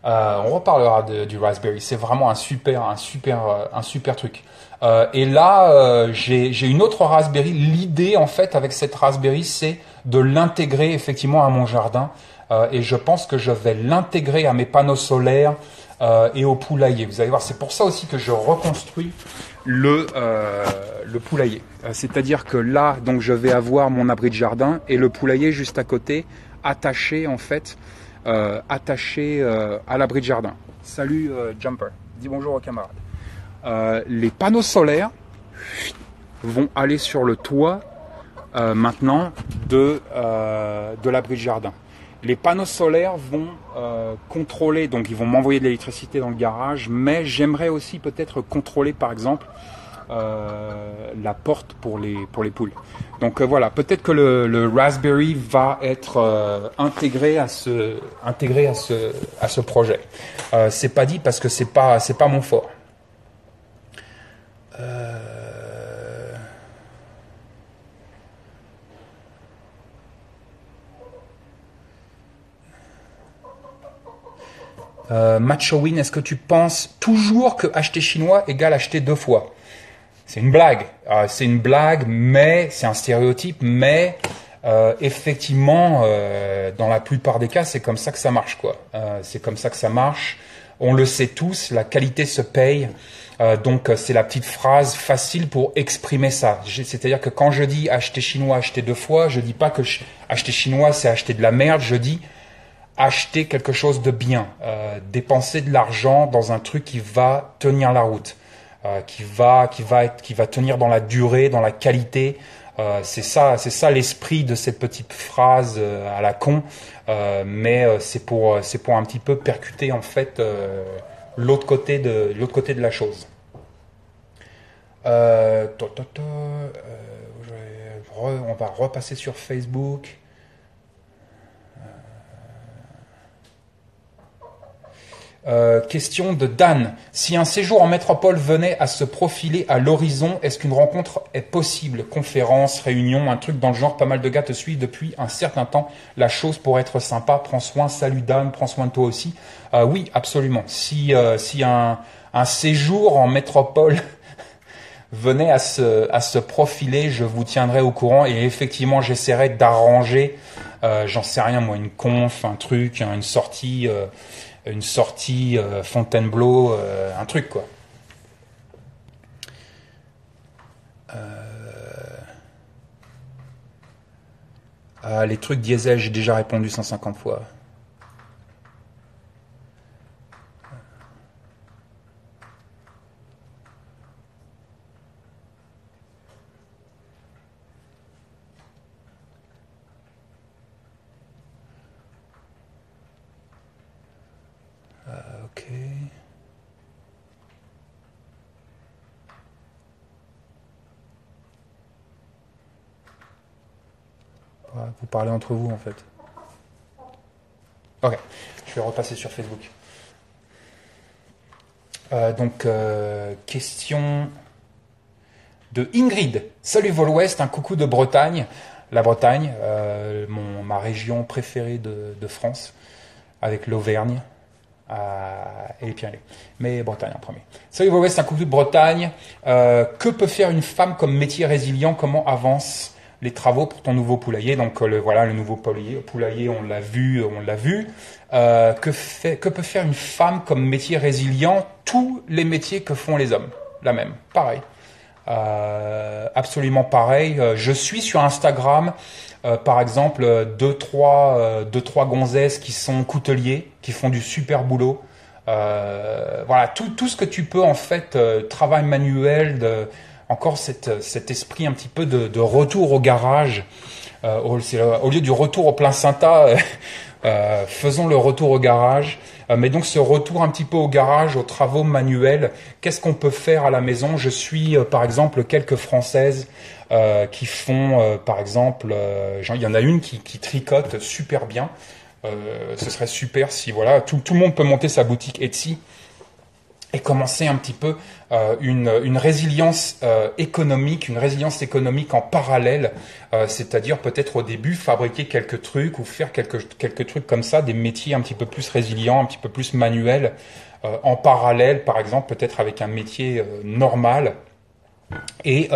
On reparlera du Raspberry. C'est vraiment un super truc. Et là, j'ai une autre Raspberry. L'idée en fait avec cette Raspberry, c'est de l'intégrer effectivement à mon jardin. Et je pense que je vais l'intégrer à mes panneaux solaires et au poulailler. Vous allez voir, c'est pour ça aussi que je reconstruis le poulailler. C'est-à-dire que là, donc je vais avoir mon abri de jardin et le poulailler juste à côté, attaché en fait, à l'abri de jardin. Salut Jumper, dis bonjour aux camarades. Les panneaux solaires vont aller sur le toit maintenant de l'abri de jardin. Les panneaux solaires vont contrôler, donc ils vont m'envoyer de l'électricité dans le garage, mais j'aimerais aussi peut-être contrôler par exemple la porte pour les poules. Donc voilà, peut-être que le Raspberry va être intégré à ce projet. C'est pas dit parce que c'est pas mon fort. Macho Win, est-ce que tu penses toujours que acheter chinois égale acheter 2 fois? C'est une blague. C'est une blague, mais c'est un stéréotype. Mais effectivement, dans la plupart des cas, c'est comme ça que ça marche, quoi. C'est comme ça que ça marche. On le sait tous, la qualité se paye. Donc c'est la petite phrase facile pour exprimer ça. C'est-à-dire que quand je dis acheter chinois, acheter 2 fois, je dis pas que acheter chinois c'est acheter de la merde. Je dis acheter quelque chose de bien, dépenser de l'argent dans un truc qui va tenir la route, qui va tenir dans la durée, dans la qualité. C'est ça l'esprit de cette petite phrase à la con, mais c'est pour un petit peu percuter en fait l'autre côté de la chose. On va repasser sur Facebook. Question de Dan. Si un séjour en métropole venait à se profiler à l'horizon, est-ce qu'une rencontre est possible? Conférence, réunion, un truc dans le genre. Pas mal de gars te suivent depuis un certain temps. La chose pourrait être sympa. Prends soin. Salut Dan, prends soin de toi aussi. Oui, absolument. Si un un séjour en métropole venait à se profiler, je vous tiendrai au courant et effectivement j'essaierai d'arranger, j'en sais rien moi, une conf, un truc, une sortie Fontainebleau, un truc quoi. Les trucs diesel, j'ai déjà répondu 150 fois. Ok. Vous parlez entre vous en fait. Ok, je vais repasser sur Facebook. Question de Ingrid. Salut Vol Ouest, un coucou de Bretagne. La Bretagne, ma région préférée de France, avec l'Auvergne et les Pyrénées. Mais Bretagne en premier. Salut Vol Ouest, un coucou de Bretagne. Que peut faire une femme comme métier résilient? Comment avance les travaux pour ton nouveau poulailler? Donc voilà, le nouveau poulailler, on l'a vu. Que peut faire une femme comme métier résilient? Tous les métiers que font les hommes, la même, pareil. Absolument pareil. Je suis sur Instagram, par exemple, deux trois gonzesses qui sont couteliers, qui font du super boulot. Voilà, tout ce que tu peux en fait, travail manuel, encore cet esprit un petit peu de retour au garage. Au lieu du retour au plein Sainta, faisons le retour au garage. Mais donc ce retour un petit peu au garage, aux travaux manuels, qu'est-ce qu'on peut faire à la maison? Je suis par exemple quelques Françaises qui font, par exemple, il y en a une qui tricote super bien. Ce serait super si voilà tout le monde peut monter sa boutique Etsy et commencer un petit peu une résilience économique, en parallèle, c'est-à-dire peut-être au début fabriquer quelques trucs ou faire quelques trucs comme ça, des métiers un petit peu plus résilients, un petit peu plus manuels, en parallèle, par exemple, peut-être avec un métier normal. Et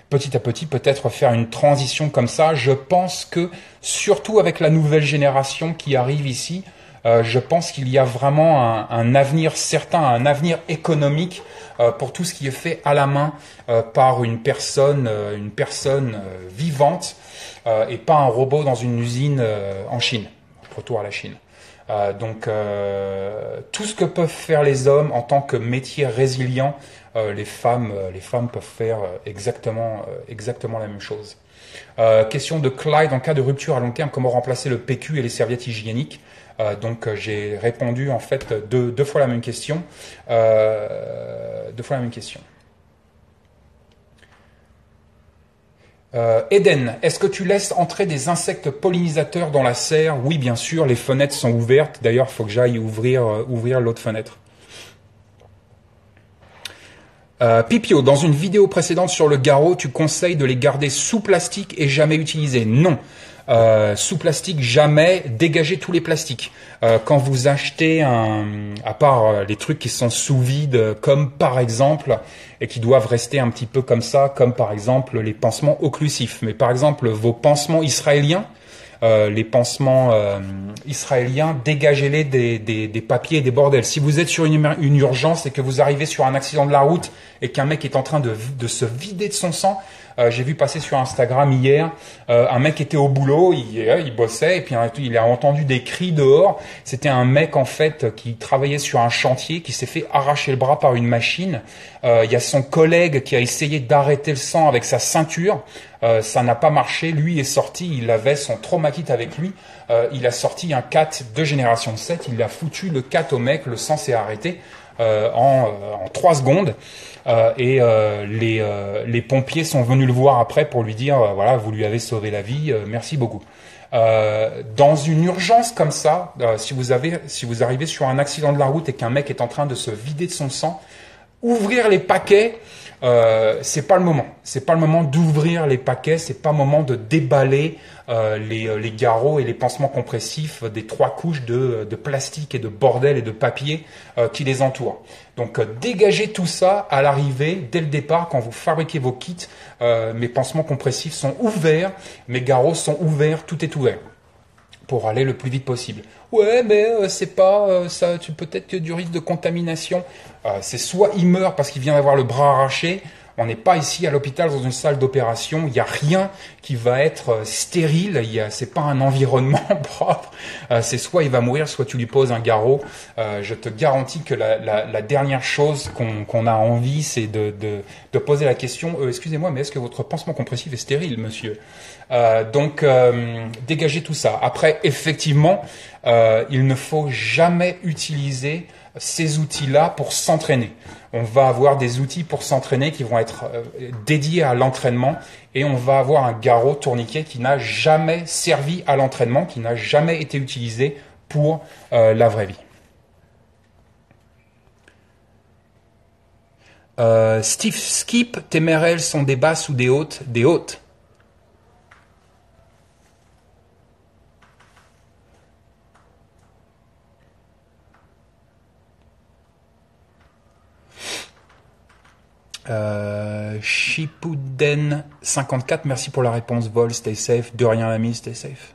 petit à petit, peut-être faire une transition comme ça. Je pense que, surtout avec la nouvelle génération qui arrive ici, je pense qu'il y a vraiment un avenir certain, un avenir économique pour tout ce qui est fait à la main par une personne vivante et pas un robot dans une usine en Chine. Retour à la Chine. Tout ce que peuvent faire les hommes en tant que métier résilient, les femmes peuvent faire exactement la même chose. Question de Clyde, en cas de rupture à long terme, comment remplacer le PQ et les serviettes hygiéniques? J'ai répondu en fait deux fois la même question. Eden, est-ce que tu laisses entrer des insectes pollinisateurs dans la serre? Oui, bien sûr, les fenêtres sont ouvertes. D'ailleurs, il faut que j'aille ouvrir l'autre fenêtre. Pipio, dans une vidéo précédente sur le garrot, tu conseilles de les garder sous plastique et jamais utilisés. Non. Sous plastique, jamais. Dégagez tous les plastiques. Quand vous achetez à part les trucs qui sont sous vide, comme par exemple, et qui doivent rester un petit peu comme ça, comme par exemple les pansements occlusifs. Mais par exemple, vos pansements israéliens, dégagez-les des papiers et des bordels. Si vous êtes sur une urgence et que vous arrivez sur un accident de la route et qu'un mec est en train de se vider de son sang, j'ai vu passer sur Instagram hier, un mec était au boulot, il bossait et puis il a entendu des cris dehors. C'était un mec en fait qui travaillait sur un chantier, qui s'est fait arracher le bras par une machine. Il y a son collègue qui a essayé d'arrêter le sang avec sa ceinture. Ça n'a pas marché. Lui est sorti, il avait son trauma kit avec lui. Il a sorti un 4 de génération 7. Il a foutu le 4 au mec. Le sang s'est arrêté en 3 secondes. Les pompiers sont venus le voir après pour lui dire voilà, vous lui avez sauvé la vie, merci beaucoup. Dans une urgence comme ça, si vous arrivez sur un accident de la route et qu'un mec est en train de se vider de son sang, ouvrir les paquets, c'est pas le moment. C'est pas le moment d'ouvrir les paquets. C'est pas le moment de déballer les garrots et les pansements compressifs des 3 couches de plastique et de bordel et de papier qui les entourent. Donc dégagez tout ça à l'arrivée, dès le départ, quand vous fabriquez vos kits. Mes pansements compressifs sont ouverts, mes garrots sont ouverts, tout est ouvert pour aller le plus vite possible. Ouais, mais c'est pas ça. Peut-être que du risque de contamination. C'est soit il meurt parce qu'il vient d'avoir le bras arraché. On n'est pas ici à l'hôpital dans une salle d'opération. Il n'y a rien qui va être stérile. C'est pas un environnement propre. C'est soit il va mourir, soit tu lui poses un garrot. Je te garantis que la dernière chose qu'on a envie, c'est de poser la question. Excusez-moi, mais est-ce que votre pansement compressif est stérile, monsieur? Donc, dégagez tout ça. Après, effectivement, il ne faut jamais utiliser ces outils-là pour s'entraîner. On va avoir des outils pour s'entraîner qui vont être dédiés à l'entraînement et on va avoir un garrot tourniquet qui n'a jamais servi à l'entraînement, qui n'a jamais été utilisé pour la vraie vie. Steve Skip, tes merelles sont des basses ou des hautes? Des hautes. Shippuden 54, merci pour la réponse. Vol, stay safe. De rien, l'ami, stay safe.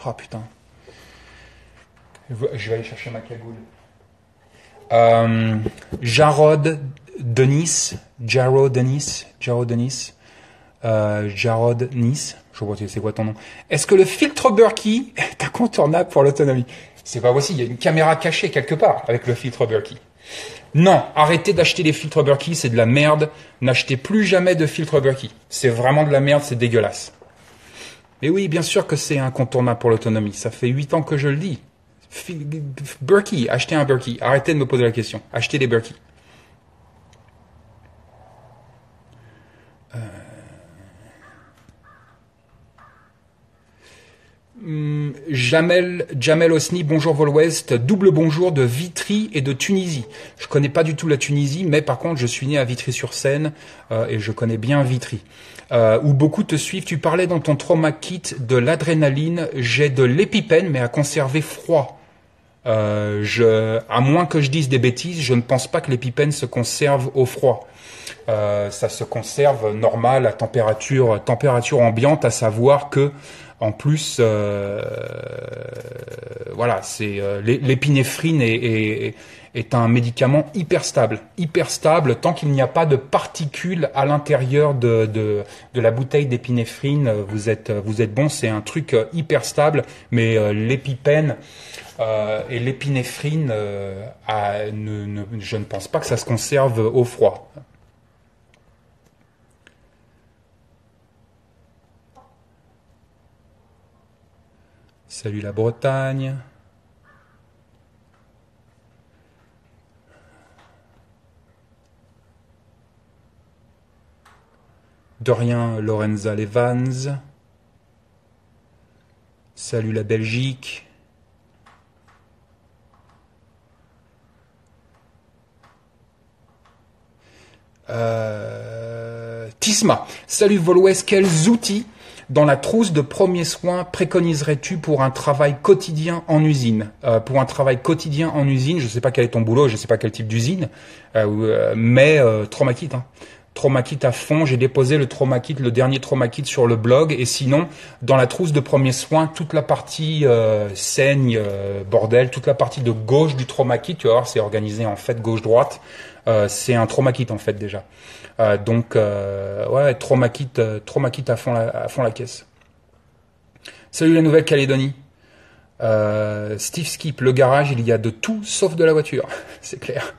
Oh putain. Je vais aller chercher ma cagoule. Jarod Denis, Jarod Nice, je vois c'est quoi ton nom. Est-ce que le filtre Berkey est incontournable pour l'autonomie? C'est pas possible, il y a une caméra cachée quelque part avec le filtre Berkey. Non, arrêtez d'acheter des filtres Berkey, c'est de la merde. N'achetez plus jamais de filtre Berkey. C'est vraiment de la merde, c'est dégueulasse. Mais oui, bien sûr que c'est incontournable pour l'autonomie. Ça fait 8 ans que je le dis. Berkey, achetez un Berkey. Arrêtez de me poser la question. Achetez des Berkey. Jamel Osni, bonjour Vol-Ouest, double bonjour de Vitry et de Tunisie. Je connais pas du tout la Tunisie, mais par contre je suis né à Vitry-sur-Seine et je connais bien Vitry. Où beaucoup te suivent. Tu parlais dans ton trauma kit de l'adrénaline. J'ai de l'épipène, mais à conserver froid. À moins que je dise des bêtises, je ne pense pas que l'épipène se conserve au froid. Ça se conserve normal à température ambiante, à savoir que en plus, voilà, c'est l'épinéphrine est un médicament hyper stable tant qu'il n'y a pas de particules à l'intérieur de la bouteille d'épinéphrine. Vous êtes bon, c'est un truc hyper stable, mais l'épipène et l'épinéphrine, je ne pense pas que ça se conserve au froid. Salut la Bretagne. De rien, Lorenza Levans. Salut la Belgique. Tisma. Salut Vol-Ouest, quels outils dans la trousse de premiers soins préconiserais-tu pour un travail quotidien en usine? Pour un travail quotidien en usine, je ne sais pas quel est ton boulot, je ne sais pas quel type d'usine, mais trauma kit. Trauma kit à fond, j'ai déposé le trauma kit, le dernier trauma kit sur le blog, et sinon, dans la trousse de premiers soins, toute la partie saigne, bordel, toute la partie de gauche du trauma kit, tu vas voir, c'est organisé en fait gauche-droite, c'est un trauma kit en fait déjà. Donc, ouais, trauma kit à fond la caisse. Salut la Nouvelle-Calédonie. Steve Skip, le garage, il y a de tout sauf de la voiture, c'est clair.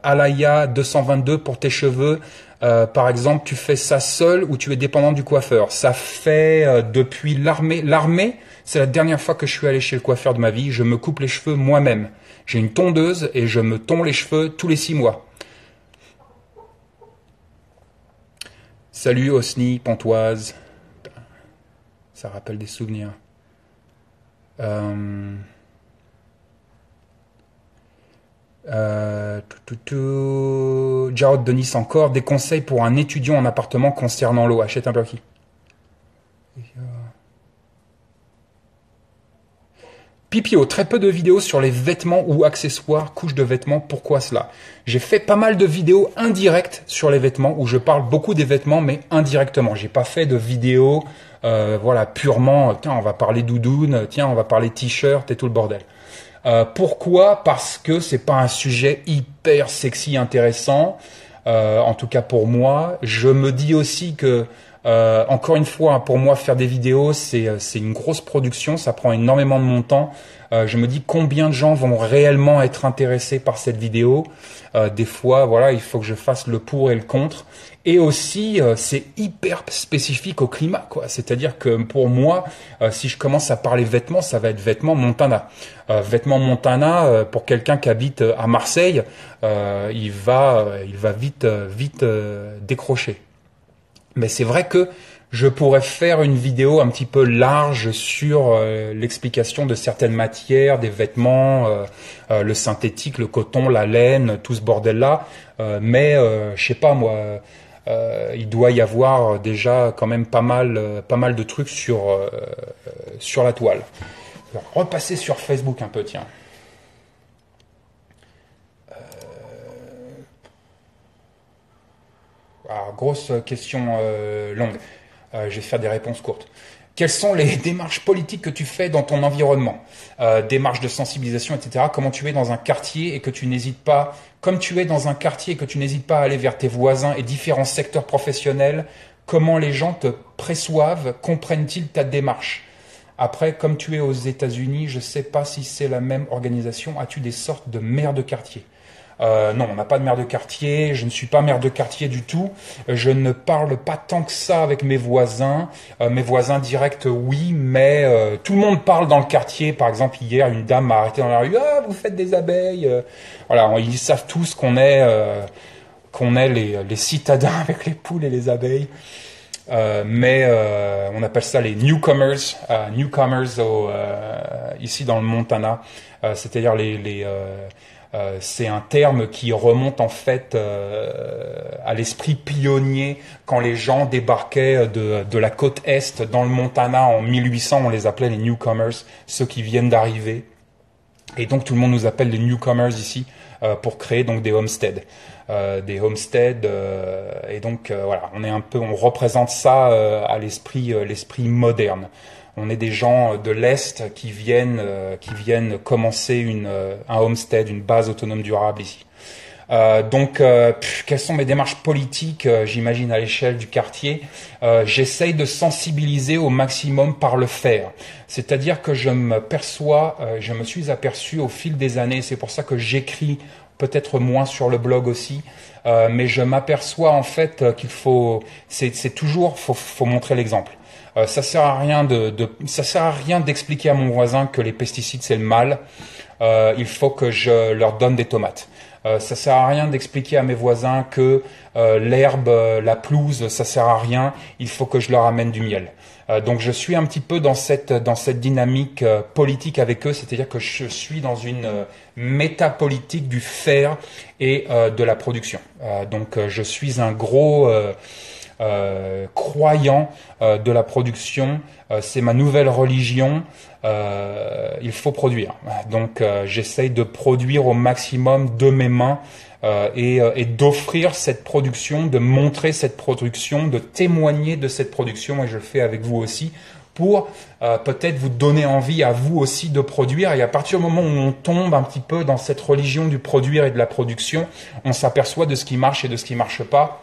Alaya 222 pour tes cheveux. Par exemple, tu fais ça seul ou tu es dépendant du coiffeur? Ça fait depuis l'armée. L'armée, c'est la dernière fois que je suis allé chez le coiffeur de ma vie. Je me coupe les cheveux moi-même. J'ai une tondeuse et je me tonds les cheveux tous les 6 mois. Salut Osni, Pontoise. Ça rappelle des souvenirs. Euh, Jarod Denis encore, des conseils pour un étudiant en appartement concernant l'eau. Achète un blocky. Pipio, très peu de vidéos sur les vêtements ou accessoires, couches de vêtements, pourquoi cela? J'ai fait pas mal de vidéos indirectes sur les vêtements, où je parle beaucoup des vêtements, mais indirectement. J'ai pas fait de vidéos, voilà, purement, tiens, on va parler doudoune, tiens, on va parler t-shirt et tout le bordel. Pourquoi? Parce que c'est pas un sujet hyper sexy intéressant, en tout cas pour moi. Je me dis aussi que encore une fois, pour moi, faire des vidéos, c'est une grosse production, ça prend énormément de mon temps. Je me dis combien de gens vont réellement être intéressés par cette vidéo. Des fois, voilà, il faut que je fasse le pour et le contre. Et aussi, c'est hyper spécifique au climat, quoi. C'est-à-dire que pour moi, si je commence à parler vêtements, ça va être vêtements Montana. Vêtements Montana, pour quelqu'un qui habite à Marseille, il va vite décrocher. Mais c'est vrai que je pourrais faire une vidéo un petit peu large sur l'explication de certaines matières, des vêtements, le synthétique, le coton, la laine, tout ce bordel-là. Mais je sais pas moi, il doit y avoir déjà quand même pas mal de trucs sur la toile. Je vais repasser sur Facebook un peu, tiens. Alors, grosse question longue. Je vais faire des réponses courtes. Quelles sont les démarches politiques que tu fais dans ton environnement? Démarches de sensibilisation, etc. Comment tu es dans un quartier et que tu n'hésites pas, comme tu es dans un quartier et que tu n'hésites pas à aller vers tes voisins et différents secteurs professionnels, comment les gens te perçoivent, comprennent-ils ta démarche? Après, comme tu es aux États-Unis, je ne sais pas si c'est la même organisation. As-tu des sortes de maires de quartier? Non, on n'a pas de maire de quartier, je ne suis pas maire de quartier du tout, je ne parle pas tant que ça avec mes voisins directs oui, mais tout le monde parle dans le quartier. Par exemple, hier, une dame m'a arrêté dans la rue, ah, vous faites des abeilles, voilà, ils savent tous qu'on est les citadins avec les poules et les abeilles. Mais on appelle ça les newcomers ici dans le Montana, c'est-à-dire c'est un terme qui remonte en fait à l'esprit pionnier quand les gens débarquaient de la côte est dans le Montana en 1800, on les appelait les newcomers, ceux qui viennent d'arriver. Et donc tout le monde nous appelle les newcomers ici pour créer donc des homesteads. Et donc voilà, on représente ça à l'esprit moderne. On est des gens de l'Est qui viennent commencer un homestead, une base autonome durable ici. Quelles sont mes démarches politiques, j'imagine, à l'échelle du quartier? J'essaye de sensibiliser au maximum par le faire. C'est-à-dire que je me suis aperçu au fil des années, c'est pour ça que j'écris peut-être moins sur le blog aussi, mais je m'aperçois en fait qu'il faut montrer l'exemple. Ça sert à rien d'expliquer à mon voisin que les pesticides c'est le mal. Il faut que je leur donne des tomates. Ça sert à rien d'expliquer à mes voisins que l'herbe, la pelouse, ça sert à rien. Il faut que je leur amène du miel. Donc je suis un petit peu dans cette dynamique politique avec eux, c'est-à-dire que je suis dans une métapolitique du faire et de la production. Je suis un gros croyant de la production. C'est ma nouvelle religion. Il faut produire. Donc j'essaye de produire au maximum de mes mains et d'offrir cette production, de montrer cette production, de témoigner de cette production, et je le fais avec vous aussi, pour peut-être vous donner envie à vous aussi de produire. Et à partir du moment où on tombe un petit peu dans cette religion du produire et de la production, on s'aperçoit de ce qui marche et de ce qui marche pas,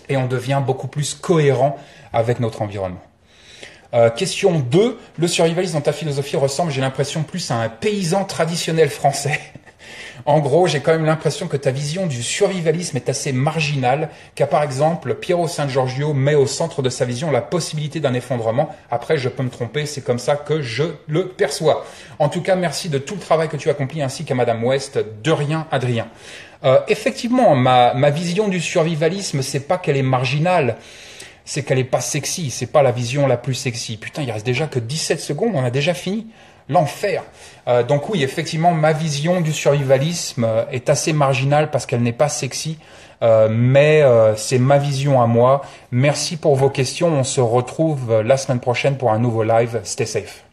et on devient beaucoup plus cohérent avec notre environnement. Question 2. Le survivalisme dans ta philosophie ressemble, j'ai l'impression, plus à un paysan traditionnel français. En gros, j'ai quand même l'impression que ta vision du survivalisme est assez marginale, car par exemple, Piero San-Giorgio met au centre de sa vision la possibilité d'un effondrement. Après, je peux me tromper, c'est comme ça que je le perçois. En tout cas, merci de tout le travail que tu accomplis, ainsi qu'à Madame West. De rien, Adrien. Effectivement, ma vision du survivalisme, c'est pas qu'elle est marginale, c'est qu'elle est pas sexy, c'est pas la vision la plus sexy. Putain, il reste déjà que 17 secondes, on a déjà fini. l'enfer. Donc oui, effectivement, ma vision du survivalisme est assez marginale parce qu'elle n'est pas sexy. Mais c'est ma vision à moi. Merci pour vos questions. On se retrouve la semaine prochaine pour un nouveau live. Stay safe.